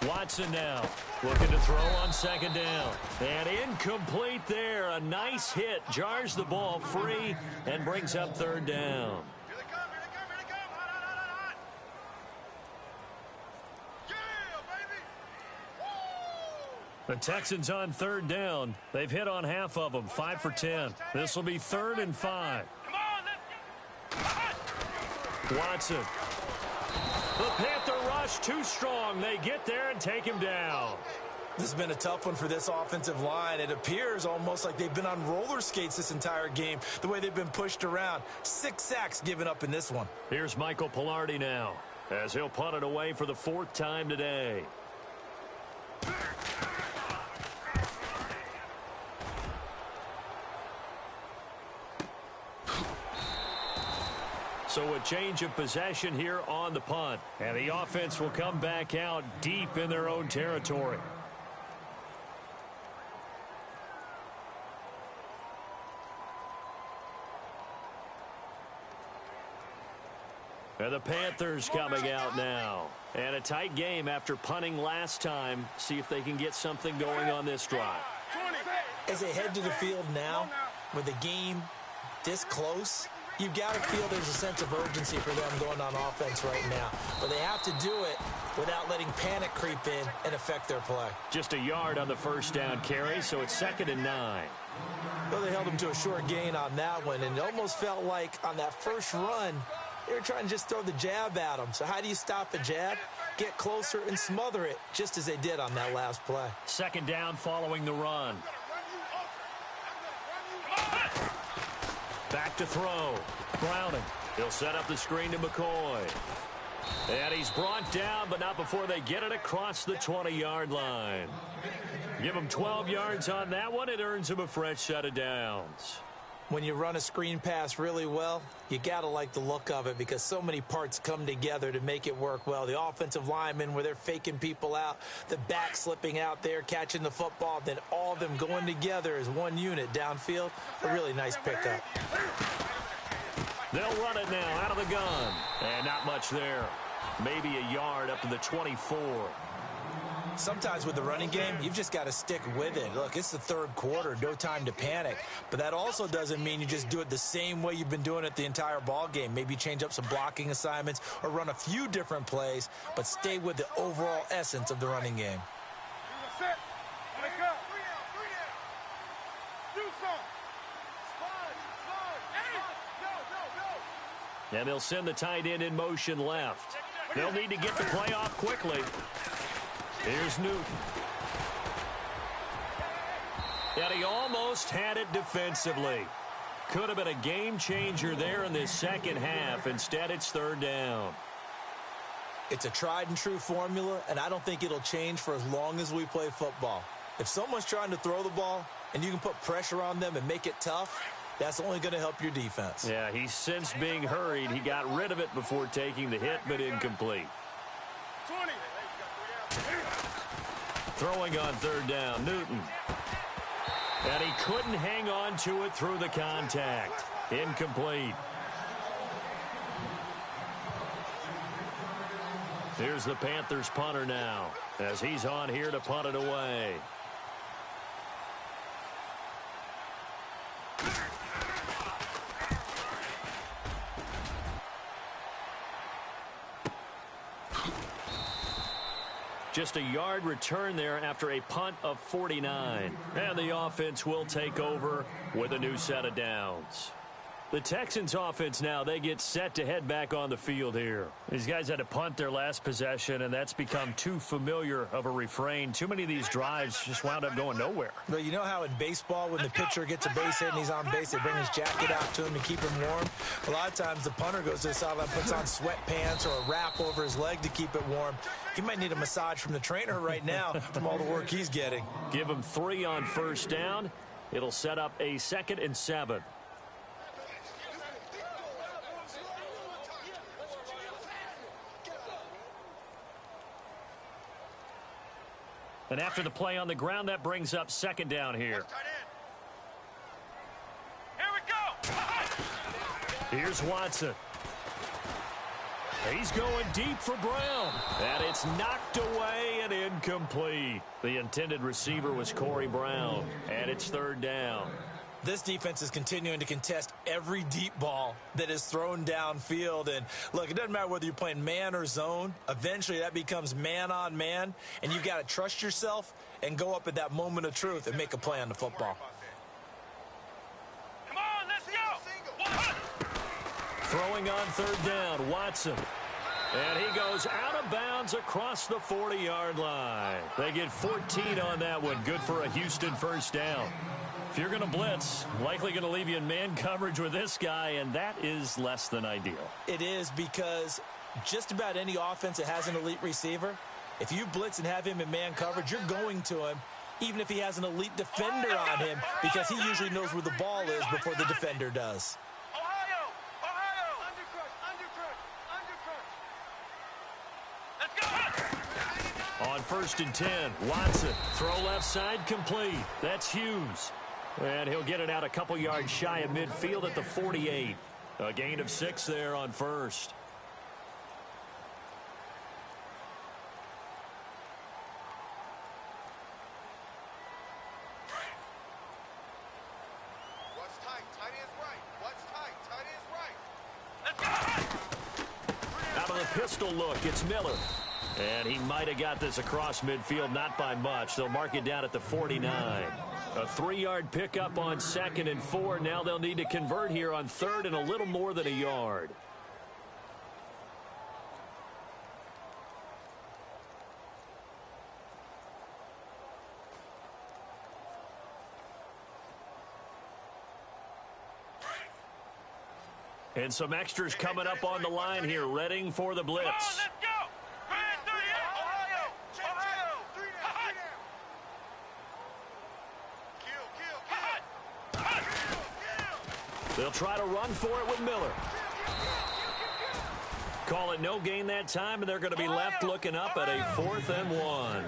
B: Watson now looking to throw on second down. And incomplete there. A nice hit. Jars the ball free and brings up 3rd down.
C: Here they come. Hot. Yeah, baby. Woo!
B: The Texans on 3rd down. They've hit on half of them. 5 for 10. This will be 3rd and 5.
C: Come on, let's get
B: Watson. The Panther rush too strong. They get there and take him down.
D: This has been a tough one for this offensive line. It appears almost like they've been on roller skates this entire game, the way they've been pushed around. 6 sacks given up in this one.
B: Here's Michael Pilardi now, as he'll punt it away for the 4th time today. So a change of possession here on the punt. And the offense will come back out deep in their own territory. And the Panthers coming out now. And a tight game after punting last time. See if they can get something going on this drive.
D: As they head to the field now, with the game this close, you've got to feel there's a sense of urgency for them going on offense right now. But they have to do it without letting panic creep in and affect their play.
B: Just a yard on the 1st down carry, so it's 2nd and 9.
D: Well, they held them to a short gain on that one, and it almost felt like on that first run, they were trying to just throw the jab at them. So how do you stop a jab? Get closer and smother it, just as they did on that last play.
B: 2nd down following the run. Back to throw. Browning. He'll set up the screen to McCoy. And he's brought down, but not before they get it across the 20-yard line. Give him 12 yards on that one. It earns him a fresh set of downs.
D: When you run a screen pass really well, you got to like the look of it because so many parts come together to make it work well. The offensive linemen, where they're faking people out, the back slipping out there, catching the football, then all of them going together as one unit downfield. A really nice pickup.
B: They'll run it now out of the gun. And not much there. Maybe a yard up to the 24.
D: Sometimes with the running game, you've just got to stick with it. Look, it's the third quarter, no time to panic. But that also doesn't mean you just do it the same way you've been doing it the entire ball game. Maybe change up some blocking assignments or run a few different plays, but stay with the overall essence of the running game.
C: Set. Let it go. Do some.
B: And they'll send the tight end in motion left. They'll need to get the play off quickly. Here's Newton. And he almost had it defensively. Could have been a game changer there in this second half. Instead, it's third down.
D: It's a tried and true formula, and I don't think it'll change for as long as we play football. If someone's trying to throw the ball and you can put pressure on them and make it tough, that's only going to help your defense.
B: Yeah, he's since being hurried. He got rid of it before taking the hit, but incomplete.
C: 20.
B: Throwing on third down, Newton. And he couldn't hang on to it through the contact. Incomplete. Here's the Panthers punter now, as he's on here to punt it away. Just a yard return there after a punt of 49. And the offense will take over with a new set of downs. The Texans offense now, they get set to head back on the field here. These guys had to punt their last possession, and that's become too familiar of a refrain. Too many of these drives just wound up going nowhere.
D: Well, you know how in baseball when the pitcher gets a base hit and he's on base, they bring his jacket out to him to keep him warm? A lot of times the punter goes to the sideline, puts on sweatpants or a wrap over his leg to keep it warm. He might need a massage from the trainer right now from all the work he's getting.
B: Give him 3 on first down. It'll set up a 2nd and 7. And after the play on the ground, that brings up 2nd down here.
C: Here we go.
B: Here's Watson. He's going deep for Brown. And it's knocked away and incomplete. The intended receiver was Corey Brown. And it's 3rd down.
D: This defense is continuing to contest every deep ball that is thrown downfield. And, look, it doesn't matter whether you're playing man or zone. Eventually, that becomes man on man. And you've got to trust yourself and go up at that moment of truth and make a play on the football.
C: Come on, let's go.
B: Throwing on 3rd down, Watson. And he goes out of bounds across the 40-yard line. They get 14 on that one. Good for a Houston 1st down. If you're going to blitz, likely going to leave you in man coverage with this guy, and that is less than ideal.
D: It is, because just about any offense that has an elite receiver, if you blitz and have him in man coverage, you're going to him, even if he has an elite defender on him, because he usually knows where the ball is before the defender does.
B: On 1st and 10, Watson, throw left side, complete. That's Hughes. And he'll get it out a couple yards shy of midfield at the 48. A gain of 6 there on 1st.
C: What's tight? Tight is right. What's tight? Tight is right.
B: Out of the pistol look, it's Miller. And he might have got this across midfield, not by much. They'll mark it down at the 49. A 3-yard pickup on 2nd and 4. Now they'll need to convert here on 3rd and a little more than a yard. And some extras coming up on the line here, readying for the blitz.
C: Come on, let's go.
B: They'll try to run for it with Miller. Call it no gain that time, and they're going to be left looking up at a 4th and 1.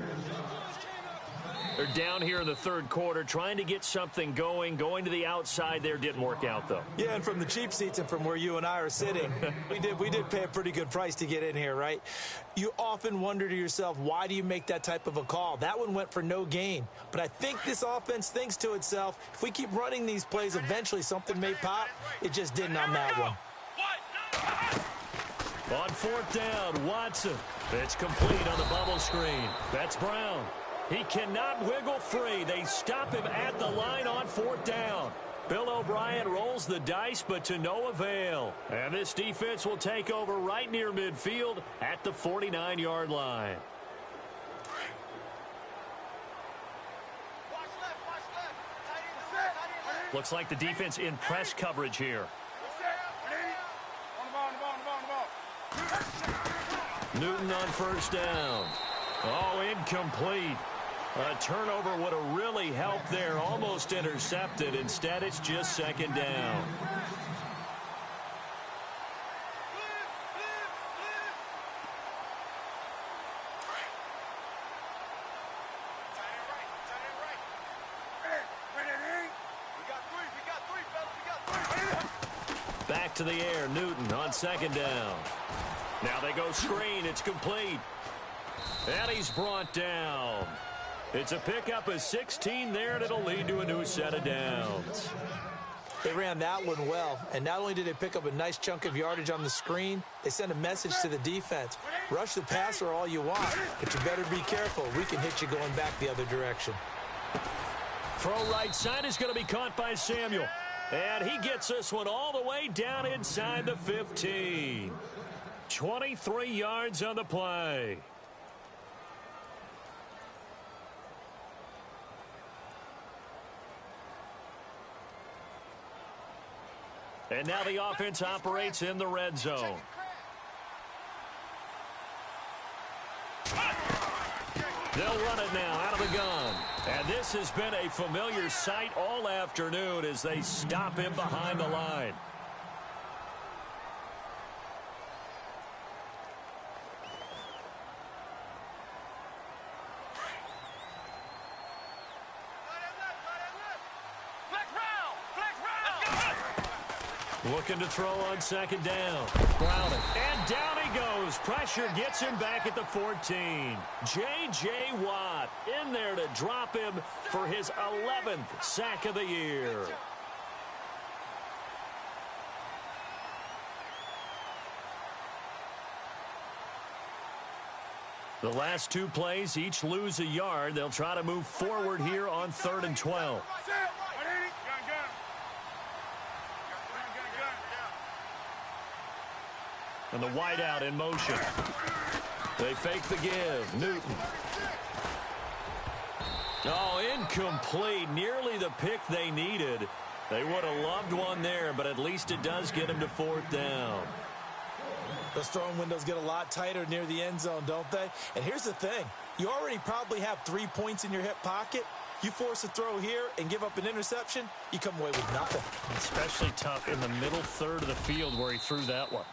B: They're down here in the third quarter, trying to get something going. Going to the outside there didn't work out, though.
D: Yeah, and from the cheap seats and from where you and I are sitting, we did pay a pretty good price to get in here, right? You often wonder to yourself, why do you make that type of a call? That one went for no gain. But I think this offense thinks to itself, if we keep running these plays, eventually something may pop. It just didn't on that one.
B: On fourth down, Watson. It's complete on the bubble screen. That's Brown. He cannot wiggle free. They stop him at the line on fourth down. Bill O'Brien rolls the dice, but to no avail. And this defense will take over right near midfield at the 49-yard line. Looks like the defense in press coverage here. Newton on first down. Oh, incomplete. A turnover would have really helped there. Almost intercepted. Instead, it's just second down. Back to the air. Newton on second down. Now they go screen. It's complete. And he's brought down. It's a pickup of 16 there, and it'll lead to a new set of downs.
D: They ran that one well, and not only did they pick up a nice chunk of yardage on the screen, they sent a message to the defense. Rush the passer all you want, but you better be careful. We can hit you going back the other direction.
B: Throw right side is going to be caught by Samuel. And he gets this one all the way down inside the 15. 23 yards on the play. And now the offense operates in the red zone. They'll run it now out of the gun. And this has been a familiar sight all afternoon as they stop him behind the line. Looking to throw on second down. Grounded. And down he goes. Pressure gets him back at the 14. J.J. Watt in there to drop him for his 11th sack of the year. The last two plays each lose a yard. They'll try to move forward here on 3rd and 12. And the wideout in motion. They fake the give. Newton. Oh, incomplete. Nearly the pick they needed. They would have loved one there, but at least it does get them to 4th down.
D: Those throwing windows get a lot tighter near the end zone, don't they? And here's the thing. You already probably have 3 points in your hip pocket. You force a throw here and give up an interception, you come away with nothing.
B: Especially tough in the middle third of the field where he threw that one.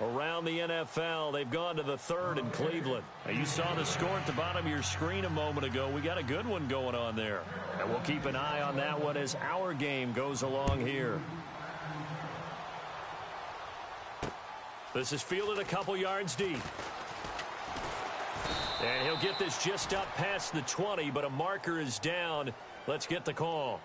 B: Around the NFL, they've gone to the 3rd in Cleveland. Now, you saw the score at the bottom of your screen a moment ago. We got a good one going on there. And we'll keep an eye on that one as our game goes along here. This is fielded a couple yards deep. And he'll get this just up past the 20, but a marker is down. Let's get the call.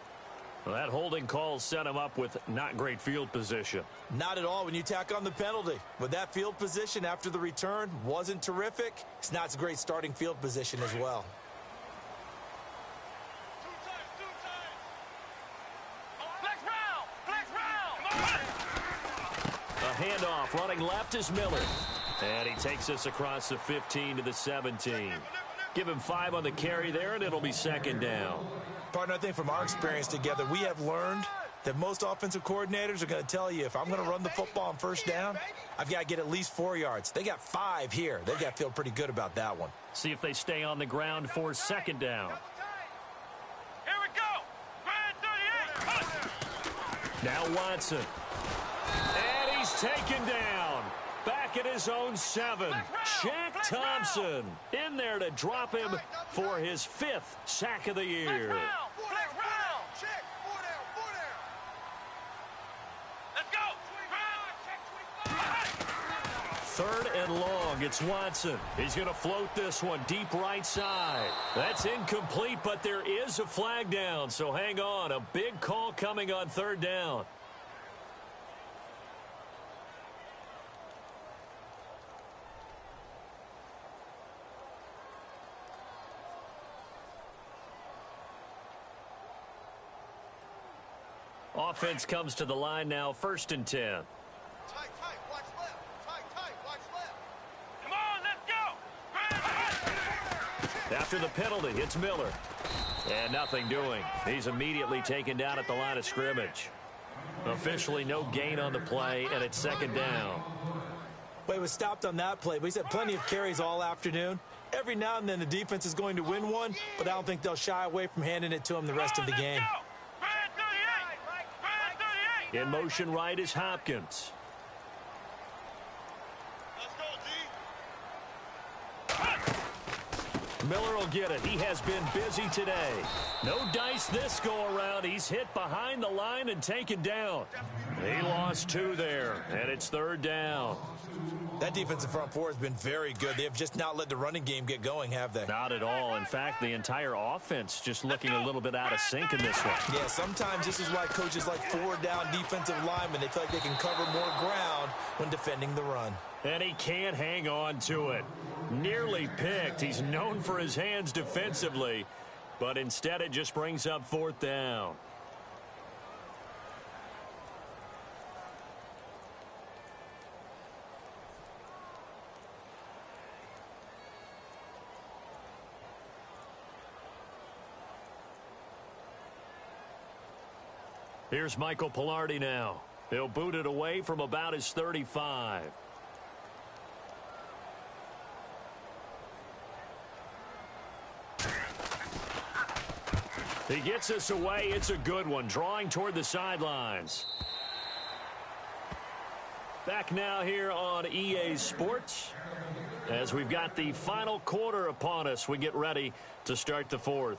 B: Well, that holding call set him up with not great field position.
D: Not at all when you tack on the penalty. With that field position after the return wasn't terrific, it's not a great starting field position as well.
B: A handoff running left is Miller. And he takes us across the 15 to the 17. Give him 5 on the carry there, and it'll be second down.
D: Partner, I think from our experience together, we have learned that most offensive coordinators are going to tell you, if I'm going to run the football on first down, I've got to get at least 4 yards. They got 5 here. They've got to feel pretty good about that one.
B: See if they stay on the ground for second down.
C: Here we go. Grand 38.
B: Now Watson. And he's taken down. Back back at his own 7. Shaq Thompson in there to drop him for his 5th sack of the year.
C: Check. 4 down. Let's go.
B: 3rd and long. It's Watson. He's going to float this one deep right side. That's incomplete, but there is a flag down, so hang on. A big call coming on 3rd down. Offense comes to the line now, 1st and 10.
C: Tight. Watch left. Tight. Watch left. Come on, let's go.
B: After the penalty, it's Miller. And nothing doing. He's immediately taken down at the line of scrimmage. Officially no gain on the play, and it's 2nd down.
D: Well, he was stopped on that play, but he's had plenty of carries all afternoon. Every now and then the defense is going to win one, but I don't think they'll shy away from handing it to him the rest of the game.
B: In motion right is Hopkins. Miller will get it. He has been busy today. No dice this go-around. He's hit behind the line and taken down. He lost 2 there, and it's 3rd down.
D: That defensive front four has been very good. They have just not let the running game get going, have they?
B: Not at all. In fact, the entire offense just looking a little bit out of sync in this one.
D: Yeah, sometimes this is why coaches like 4 down defensive linemen. They feel like they can cover more ground when defending the run.
B: And he can't hang on to it. Nearly picked. He's known for his hands defensively, but instead it just brings up 4th down. Here's Michael Pilardi now. He'll boot it away from about his 35. He gets us away. It's a good one. Drawing toward the sidelines. Back now here on EA Sports. As we've got the final quarter upon us, we get ready to start the 4th.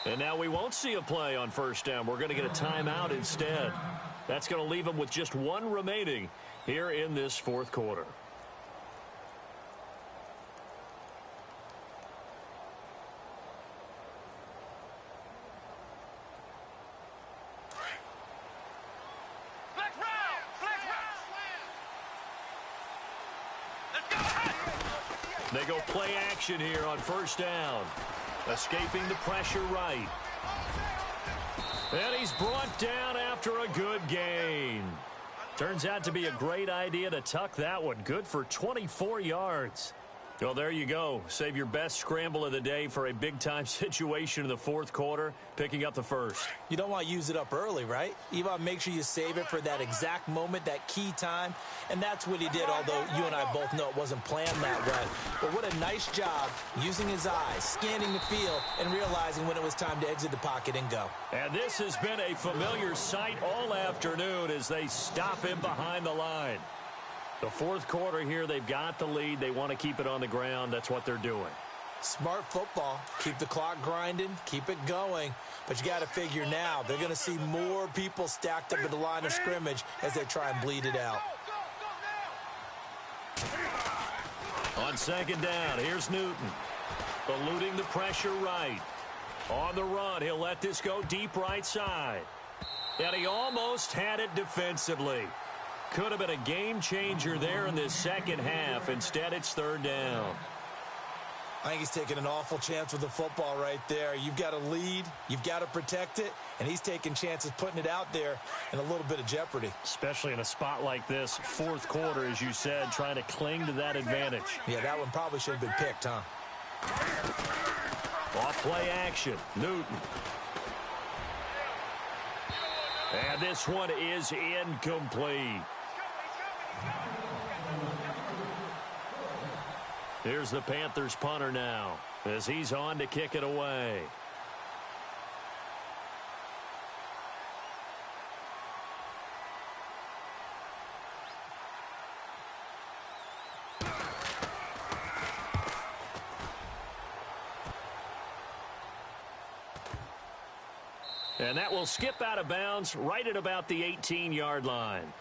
B: And now we won't see a play on 1st down. We're going to get a timeout instead. That's going to leave them with just 1 remaining here in this 4th quarter. They go play action here on 1st down. Escaping the pressure right. And he's brought down after a good gain. Turns out to be a great idea to tuck that one. Good for 24 yards. Well, there you go. Save your best scramble of the day for a big-time situation in the 4th quarter, picking up the 1st.
D: You don't want to use it up early, right? You want to make sure you save it for that exact moment, that key time. And that's what he did, although you and I both know it wasn't planned that way. But what a nice job using his eyes, scanning the field, and realizing when it was time to exit the pocket and go.
B: And this has been a familiar sight all afternoon as they stop him behind the line. The 4th quarter here, they've got the lead. They want to keep it on the ground. That's what they're doing.
D: Smart football. Keep the clock grinding. Keep it going. But you got to figure now, they're going to see more people stacked up at the line of scrimmage as they try and bleed it out.
B: On 2nd down, here's Newton. Eluding the pressure right. On the run, he'll let this go deep right side. And he almost had it defensively. Could have been a game changer there in this 2nd half. Instead, it's 3rd down.
D: I think he's taking an awful chance with the football right there. You've got to lead. You've got to protect it. And he's taking chances putting it out there in a little bit of jeopardy.
B: Especially in a spot like this, 4th quarter, as you said, trying to cling to that advantage.
D: Yeah, that one probably should have been picked, huh?
B: Off play action. Newton. And this one is incomplete. Here's the Panthers punter now as he's on to kick it away. And that will skip out of bounds right at about the 18-yard line.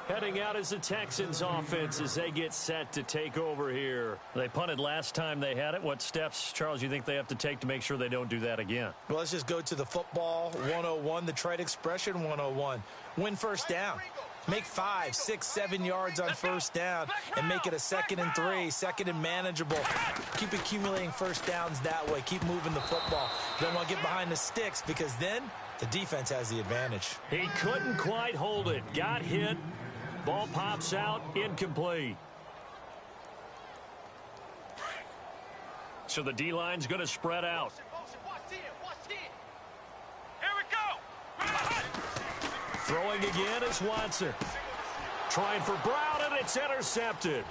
B: Heading out is the Texans offense as they get set to take over here. They punted last time they had it. What steps, Charles, you think they have to take to make sure they don't do that again?
D: Well, let's just go to the football 101, the trade expression 101. Win first down. Make 5, 6, 7 yards on first down and make it a 2nd and 3, 2nd and manageable. Keep accumulating first downs that way. Keep moving the football. You don't want to get behind the sticks because then the defense has the advantage.
B: He couldn't quite hold it. Got hit. Ball pops out. Incomplete. So the D-line's going to spread out.
C: Here we go.
B: Throwing again is Watson. Trying for Brown, and it's intercepted.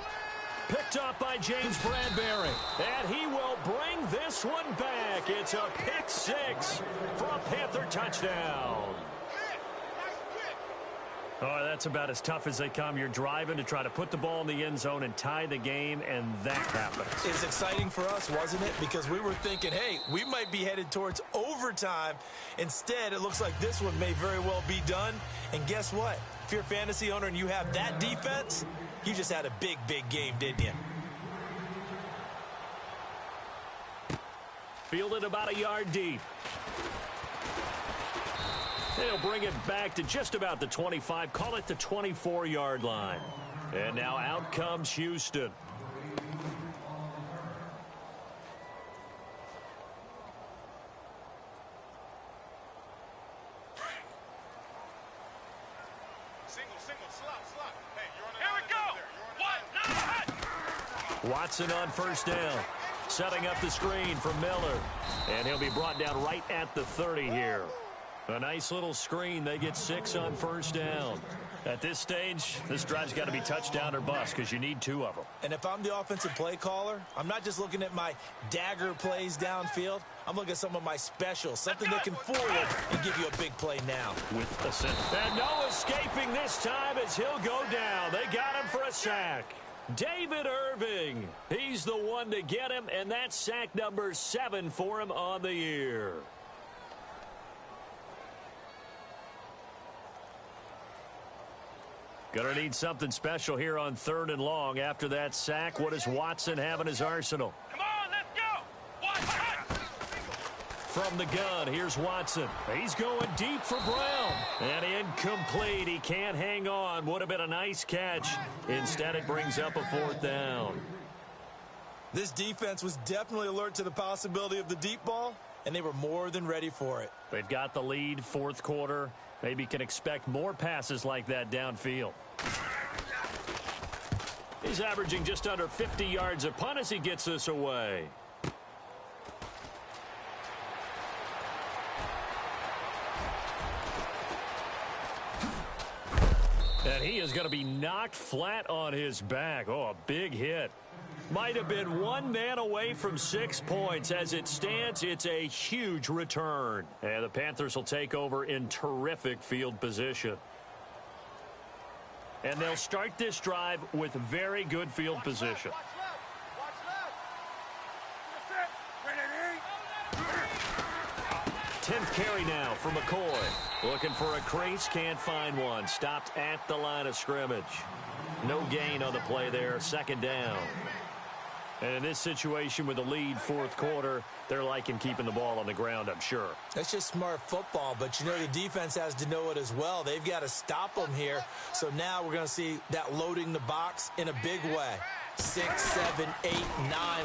B: Picked up by James Bradbury. And he will bring this one back. It's a pick six for a Panther touchdown. Oh, that's about as tough as they come. You're driving to try to put the ball in the end zone and tie the game, and that happens.
D: It's exciting for us, wasn't it? Because we were thinking, hey, we might be headed towards overtime. Instead, it looks like this one may very well be done. And guess what? If you're a fantasy owner and you have that defense, you just had a big, big game, didn't you?
B: Fielded about a yard deep. They'll bring it back to just about the 25, call it the 24-yard line. And now out comes Houston.
C: Single, slot. Hey, you're on the Here we go.
B: Watson on first down. Setting up the screen for Miller. And he'll be brought down right at the 30 here. A nice little screen. They get 6 on first down. At this stage, this drive's got to be touchdown or bust because you need 2 of them.
D: And if I'm the offensive play caller, I'm not just looking at my dagger plays downfield. I'm looking at some of my specials, something that can forward and give you a big play now.
B: With a center. And no escaping this time as he'll go down. They got him for a sack. David Irving. He's the one to get him, and that's sack number 7 for him on the year. Going to need something special here on 3rd and long. After that sack, what does Watson have in his arsenal?
C: Come on, let's go. Watson.
B: From the gun, here's Watson. He's going deep for Brown. And incomplete. He can't hang on. Would have been a nice catch. Instead, it brings up a 4th down.
D: This defense was definitely alert to the possibility of the deep ball, and they were more than ready for it.
B: They've got the lead, 4th quarter. Maybe can expect more passes like that downfield. He's averaging just under 50 yards a punt as he gets this away. And he is going to be knocked flat on his back. Oh, a big hit. Might have been 1 man away from 6 points. As it stands, it's a huge return. And the Panthers will take over in terrific field position. And they'll start this drive with very good field position.
C: Watch left.
B: 10th carry now for McCoy. Looking for a crease, can't find one. Stopped at the line of scrimmage. No gain on the play there, 2nd down. And in this situation with the lead 4th quarter, they're liking keeping the ball on the ground, I'm sure.
D: That's just smart football, but you know the defense has to know it as well. They've got to stop them here. So now we're going to see that loading the box in a big way. 6, 7, 8, 9,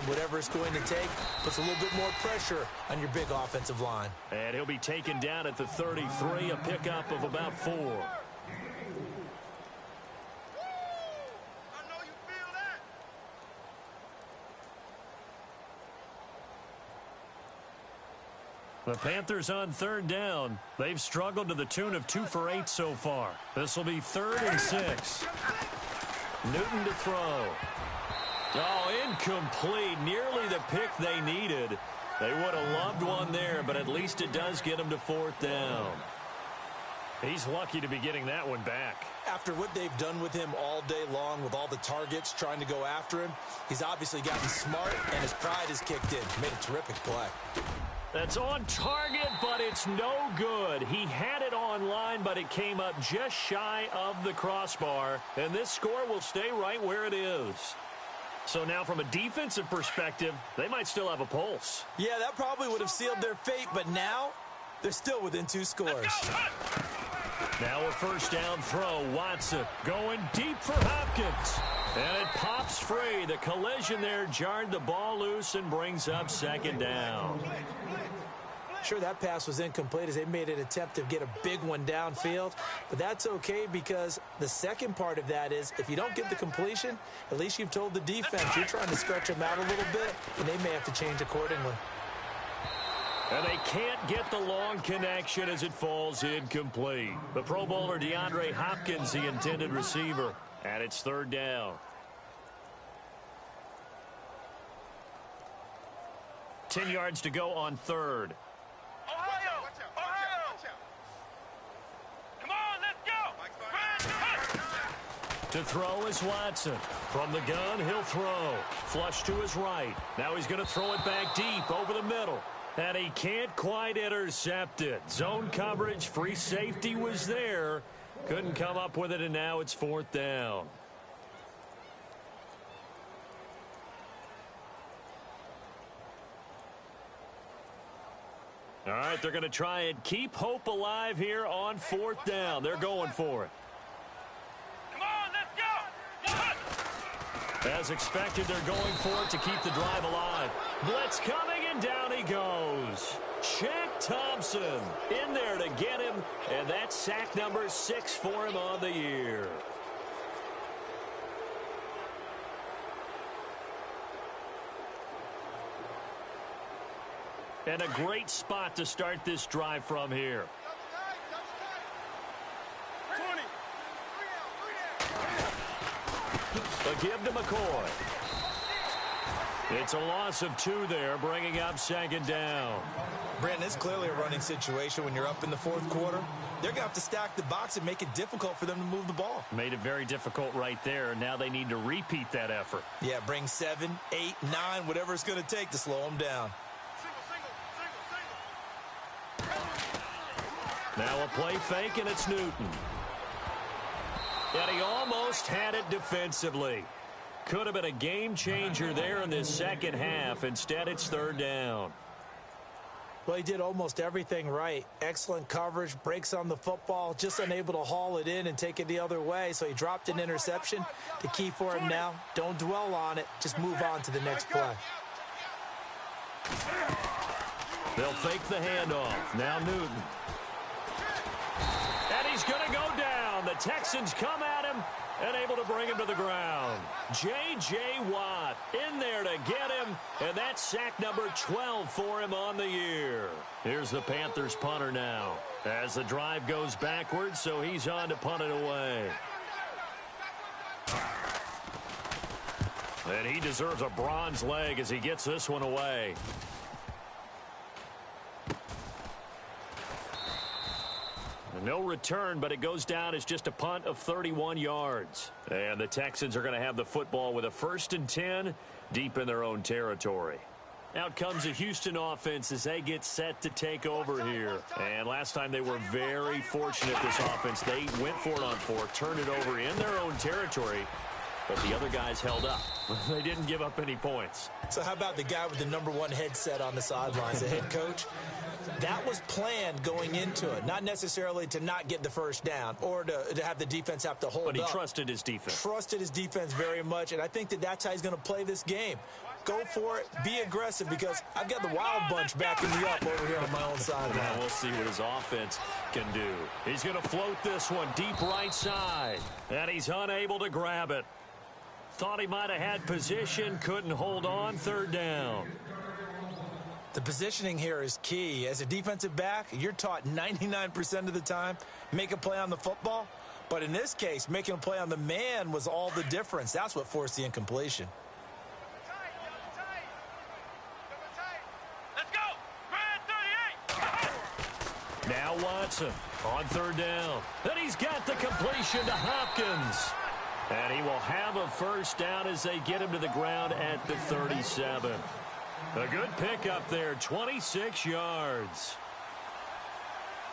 D: whatever it's going to take, puts a little bit more pressure on your big offensive line.
B: And he'll be taken down at the 33, a pickup of about 4. The Panthers on third down. They've struggled to the tune of 2 for 8 so far. This will be 3rd and 6. Newton to throw. Oh, incomplete. Nearly the pick they needed. They would have loved one there, but at least it does get them to 4th down. He's lucky to be getting that one back.
D: After what they've done with him all day long with all the targets trying to go after him, he's obviously gotten smart, and his pride has kicked in. Made a terrific play.
B: That's on target, but it's no good. He had it on line, but it came up just shy of the crossbar, and this score will stay right where it is. So now from a defensive perspective, they might still have a pulse.
D: Yeah, that probably would have sealed their fate, but now they're still within 2 scores.
B: Now a first down throw. Watson going deep for Hopkins. And it pops free. The collision there jarred the ball loose and brings up 2nd down.
D: Sure, that pass was incomplete as they made an attempt to get a big one downfield. But that's okay because the second part of that is if you don't get the completion, at least you've told the defense you're trying to stretch them out a little bit, and they may have to change accordingly.
B: And they can't get the long connection as it falls incomplete. The Pro Bowler DeAndre Hopkins, the intended receiver. And it's 3rd down. 10 yards to go on 3rd.
C: Ohio! Ohio! Come on, let's go!
B: To throw is Watson. From the gun, he'll throw. Flush to his right. Now he's going to throw it back deep over the middle. And he can't quite intercept it. Zone coverage, free safety was there. Couldn't come up with it, and now it's 4th down. All right, they're going to try and keep hope alive here on 4th down. They're going for it.
C: Come on, let's go!
B: As expected, they're going for it to keep the drive alive. Blitz coming, and down he goes. Shaq Thompson in there to get him, and that's sack number 6 for him on the year. And a great spot to start this drive from here.
C: 20.
B: A give to McCoy. It's a loss of 2 there, bringing up 2nd down.
D: Brandon, it's clearly a running situation when you're up in the 4th quarter. They're going to have to stack the box and make it difficult for them to move the ball.
B: Made it very difficult right there. Now they need to repeat that effort.
D: Yeah, bring 7, 8, 9, whatever it's going to take to slow them down.
B: Now a play fake, and it's Newton. And he almost had it defensively. Could have been a game changer there in this second half. Instead, it's 3rd down.
D: Well, he did almost everything right. Excellent coverage, breaks on the football, just unable to haul it in and take it the other way. So he dropped an interception. The key for him now, don't dwell on it. Just move on to the next play.
B: They'll fake the handoff. Now Newton. And he's going to go down. The Texans come at him and able to bring him to the ground. J.J. Watt in there to get him, and that's sack number 12 for him on the year. Here's the Panthers punter now as the drive goes backwards, so he's on to punt it away. And he deserves a bronze leg as he gets this one away. No return, but it goes down as just a punt of 31 yards. And the Texans are going to have the football with a 1st and 10 deep in their own territory. Out comes the Houston offense as they get set to take over here. And last time they were very fortunate, this offense. They went for it on 4, turned it over in their own territory, but the other guys held up. They didn't give up any points.
D: So how about the guy with the #1 headset on the sidelines, the head coach? That was planned going into it, not necessarily to not get the first down or to have the defense have to hold up.
B: But he trusted his defense.
D: Trusted his defense very much, and I think that's how he's going to play this game. Go for it, be aggressive, because I've got the wild bunch backing me up over here on my own sideline.
B: Now we'll see what his offense can do. He's going to float this one deep right side, and he's unable to grab it. Thought he might have had position, couldn't hold on, 3rd down.
D: The positioning here is key. As a defensive back, you're taught 99% of the time, make a play on the football. But in this case, making a play on the man was all the difference. That's what forced the incompletion.
C: Let's go! Red 38!
B: Now Watson on third down. Then he's got the completion to Hopkins. And he will have a first down as they get him to the ground at the 37. A good pickup there, 26 yards.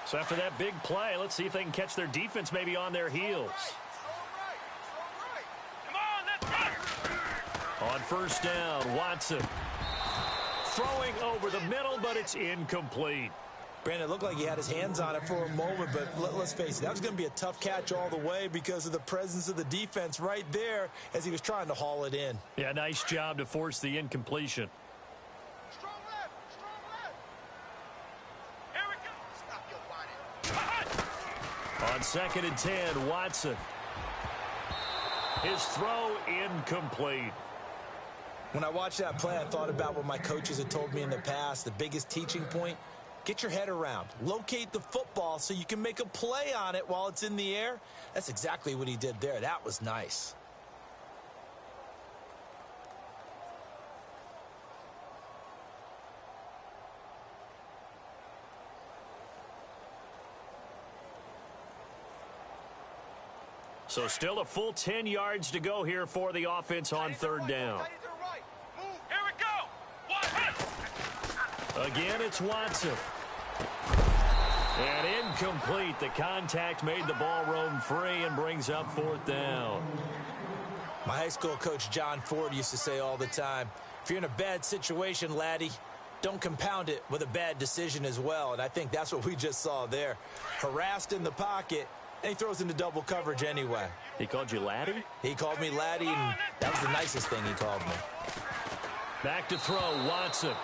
B: So after that big play, let's see if they can catch their defense maybe on their heels.
C: Come on, let's go!
B: On first down, Watson throwing over the middle, but it's incomplete.
D: Brandon, it looked like he had his hands on it for a moment, but let's face it, that was going to be a tough catch all the way because of the presence of the defense right there as he was trying to haul it in.
B: Yeah, nice job to force the incompletion.
C: Strong left! Strong left! Here we go! Stop your whining.
B: On 2nd and 10, Watson. His throw incomplete.
D: When I watched that play, I thought about what my coaches had told me in the past. The biggest teaching point, get your head around. Locate the football so you can make a play on it while it's in the air. That's exactly what he did there. That was nice.
B: So still a full 10 yards to go here for the offense on third down.
C: Here we go!
B: Again, it's Watson. And incomplete. The contact made the ball roam free and brings up fourth down.
D: My high school coach, John Ford, used to say all the time, if you're in a bad situation, laddie, don't compound it with a bad decision as well. And I think that's what we just saw there. Harassed in the pocket, and he throws into double coverage anyway.
B: He called you laddie?
D: He called me laddie, and that was the nicest thing he called me.
B: Back to throw, Watson.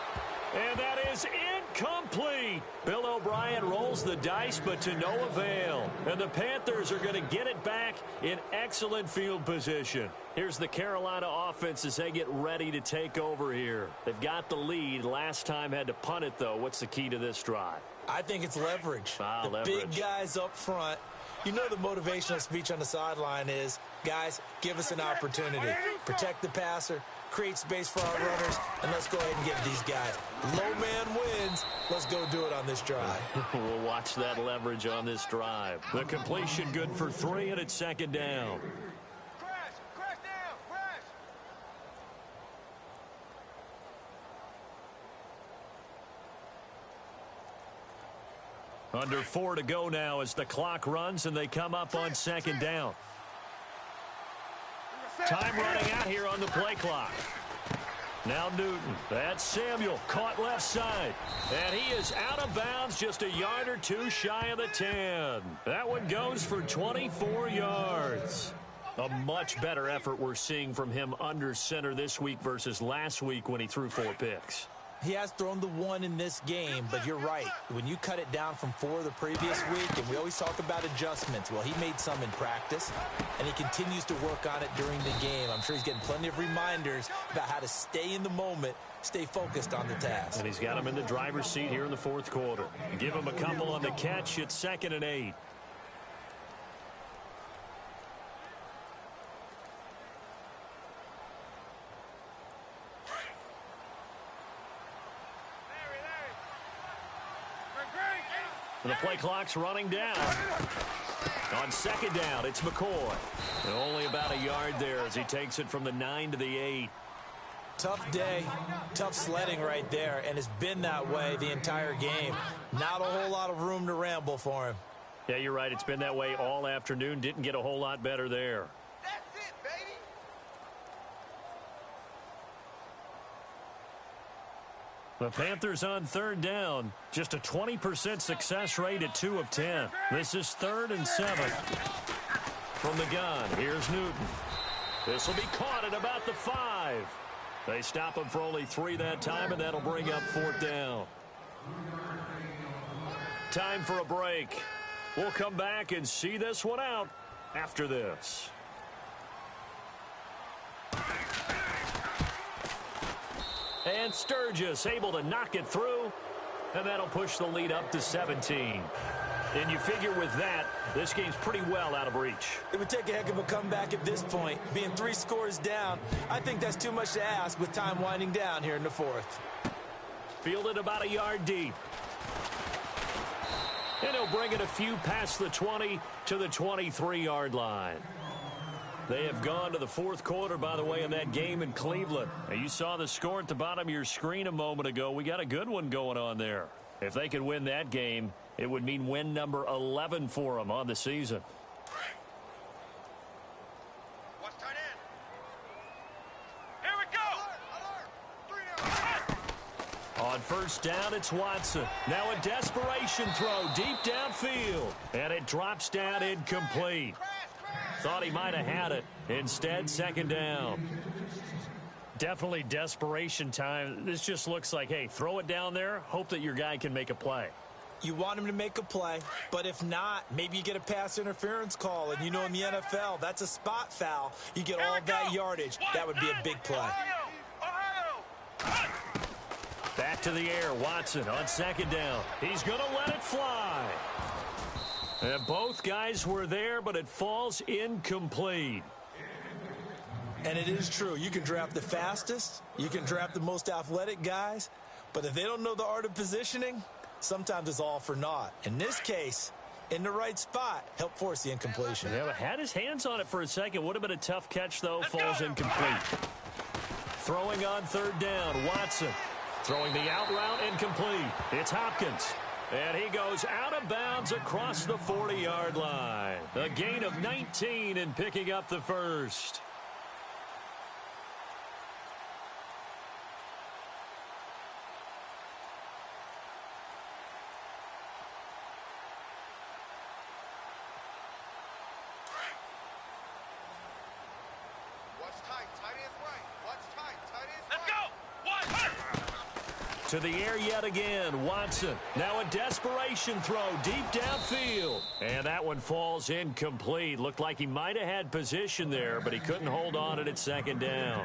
B: And that is incomplete. Bill O'Brien rolls the dice, but to no avail. And the Panthers are going to get it back in excellent field position. Here's the Carolina offense as they get ready to take over here. They've got the lead. Last time had to punt it, though. What's the key to this drive?
D: I think it's leverage. The
B: leverage.
D: Big guys up front. You know the motivational speech on the sideline is, guys, give us an opportunity. Protect the passer, create space for our runners, and let's go ahead and get these guys. Low man wins. Let's go do it on this drive.
B: We'll watch that leverage on this drive. The completion good for 3, and it's 2nd down.
C: Crash down, crash!
B: Under 4 to go now as the clock runs and they come up on 2nd down. Time running out here on the play clock. Now Newton. That's Samuel. Caught left side. And he is out of bounds just a yard or two shy of the 10. That one goes for 24 yards. A much better effort we're seeing from him under center this week versus last week when he threw 4 picks.
D: He has thrown the 1 in this game, but you're right. When you cut it down from 4 the previous week, and we always talk about adjustments, well, he made some in practice, and he continues to work on it during the game. I'm sure he's getting plenty of reminders about how to stay in the moment, stay focused on the task.
B: And he's got him in the driver's seat here in the 4th quarter. Give him a couple on the catch. It's 2nd and 8. And the play clock's running down. On 2nd down, it's McCoy. And only about a yard there as he takes it from the 9 to the 8.
D: Tough day, tough sledding right there, and it's been that way the entire game. Not a whole lot of room to ramble for him.
B: Yeah, you're right. It's been that way all afternoon. Didn't get a whole lot better there.
C: That's it, baby!
B: The Panthers on 3rd down. Just a 20% success rate at 2 of 10. This is 3rd and 7. From the gun, here's Newton. This will be caught at about the 5. They stop him for only 3 that time, and that'll bring up 4th down. Time for a break. We'll come back and see this one out after this. And Sturgis able to knock it through, and that'll push the lead up to 17. And you figure with that, this game's pretty well out of reach.
D: It would take a heck of a comeback at this point. Being 3 scores down, I think that's too much to ask with time winding down here in the 4th.
B: Fielded about a yard deep. And he'll bring it a few past the 20 to the 23-yard line. They have gone to the 4th quarter, by the way, in that game in Cleveland. Now, you saw the score at the bottom of your screen a moment ago. We got a good one going on there. If they could win that game, it would mean win number 11 for them on the season.
C: What's tight end? Here we go!
B: On first down, it's Watson. Now a desperation throw deep downfield. And it drops down incomplete. Thought he might have had it. Instead, second down. Definitely desperation time. This just looks like, hey, throw it down there. Hope that your guy can make a play.
D: You want him to make a play, but if not, maybe you get a pass interference call. And you know in the NFL, that's a spot foul. You get all of that yardage. That would be a big play.
B: Back to the air, Watson on second down. He's going to let it fly. And both guys were there, but it falls incomplete.
D: And it is true. You can draft the fastest. You can draft the most athletic guys. But if they don't know the art of positioning, sometimes it's all for naught. In this case, in the right spot, help force the incompletion.
B: Yeah, had his hands on it for a second. Would have been a tough catch, though. Falls incomplete. Throwing on third down, Watson. Throwing the out route incomplete. It's Hopkins. And he goes out of bounds across the 40-yard line. A gain of 19 and picking up the first.
C: What's tight? Tight end's right. What's tight? Tight end's right. Let's go!
B: To the air yet again, Watson. Now a desperation throw deep downfield. And that one falls incomplete. Looked like he might have had position there, but he couldn't hold on it at second down.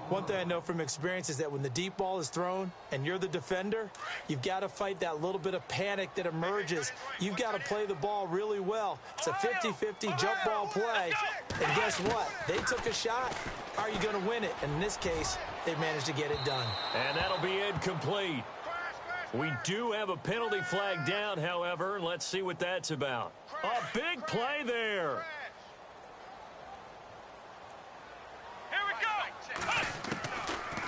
D: One thing I know from experience is that when the deep ball is thrown and you're the defender, you've got to fight that little bit of panic that emerges. You've got to play the ball really well. It's a 50-50 jump ball play. And guess what? They took a shot. Are you going to win it? And in this case, they managed to get it done.
B: And that'll be incomplete. We do have a penalty flag down, however. Let's see what that's about. A big play there.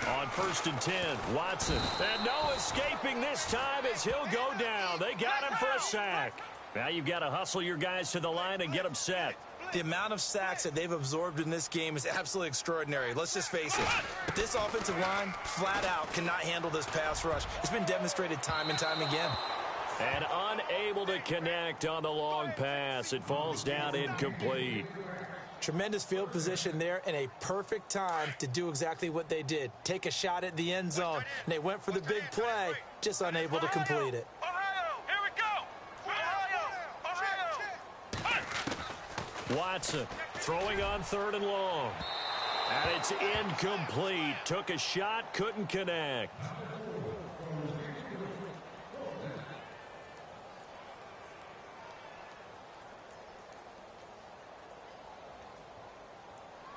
B: On first and 10, Watson. And no escaping this time as he'll go down. They got him for a sack. Now you've got to hustle your guys to the line and get them set.
D: The amount of sacks that they've absorbed in this game is absolutely extraordinary. Let's just face it. This offensive line, flat out, cannot handle this pass rush. It's been demonstrated time and time again.
B: And unable to connect on the long pass. It falls down incomplete.
D: Tremendous field position there and a perfect time to do exactly what they did. Take a shot at the end zone. And they went for the big play, just unable to complete it.
B: Watson throwing on third and long. And it's incomplete. Took a shot, couldn't connect.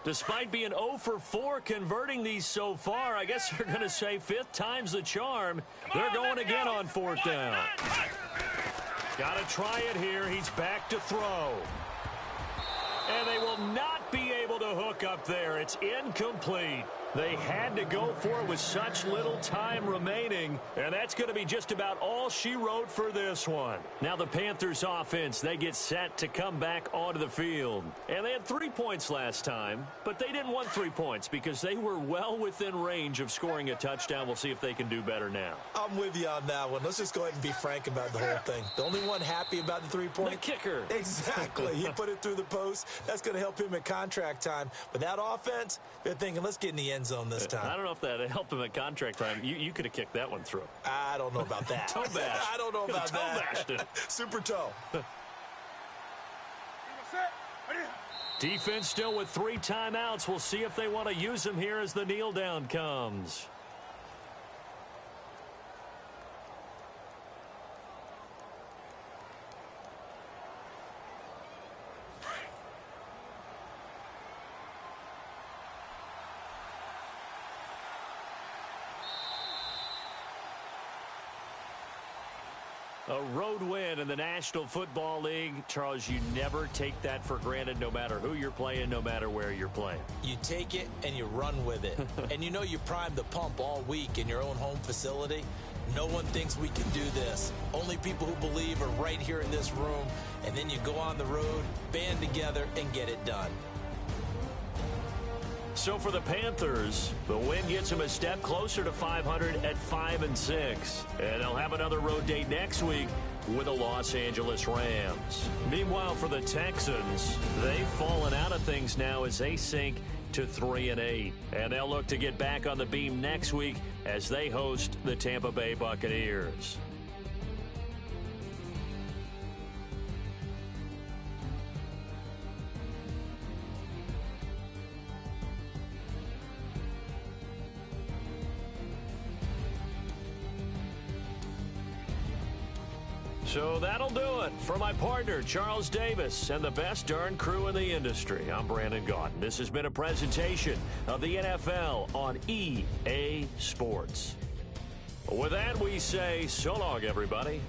B: Despite being 0 for 4 converting these so far, I guess they're going to say 5th time's the charm. They're going again on 4th down. Got to try it here. He's back to throw. And they will not be able to hook up there. It's incomplete. They had to go for it with such little time remaining, and that's going to be just about all she wrote for this one. Now the Panthers offense, they get set to come back onto the field. And they had 3 points last time, but they didn't want 3 points because they were well within range of scoring a touchdown. We'll see if they can do better now.
D: I'm with you on that one. Let's just go ahead and be frank about the whole thing. The only one happy about the 3-point?
B: The kicker.
D: Exactly. He put it through the post. That's going to help him at contract time. But that offense, they're thinking, let's get in the end zone this time.
B: I don't know if that helped him at contract time. You could have kicked that one through.
D: I don't know about that.
B: Toe bash.
D: I don't know about
B: toe
D: that.
B: Bashed it.
D: Super toe.
B: Defense still with 3 timeouts. We'll see if they want to use them here as the kneel down comes. A road win in the National Football League. Charles, you never take that for granted no matter who you're playing, no matter where you're playing.
D: You take it and you run with it. And you know you primed the pump all week in your own home facility. No one thinks we can do this. Only people who believe are right here in this room. And then you go on the road, band together, and get it done.
B: So for the Panthers, the win gets them a step closer to 500 at 5-6. And they'll have another road date next week with the Los Angeles Rams. Meanwhile, for the Texans, they've fallen out of things now as they sink to 3-8. And they'll look to get back on the beam next week as they host the Tampa Bay Buccaneers. So that'll do it. For my partner, Charles Davis, and the best darn crew in the industry, I'm Brandon Gaudin. This has been a presentation of the NFL on EA Sports. With that, we say so long, everybody.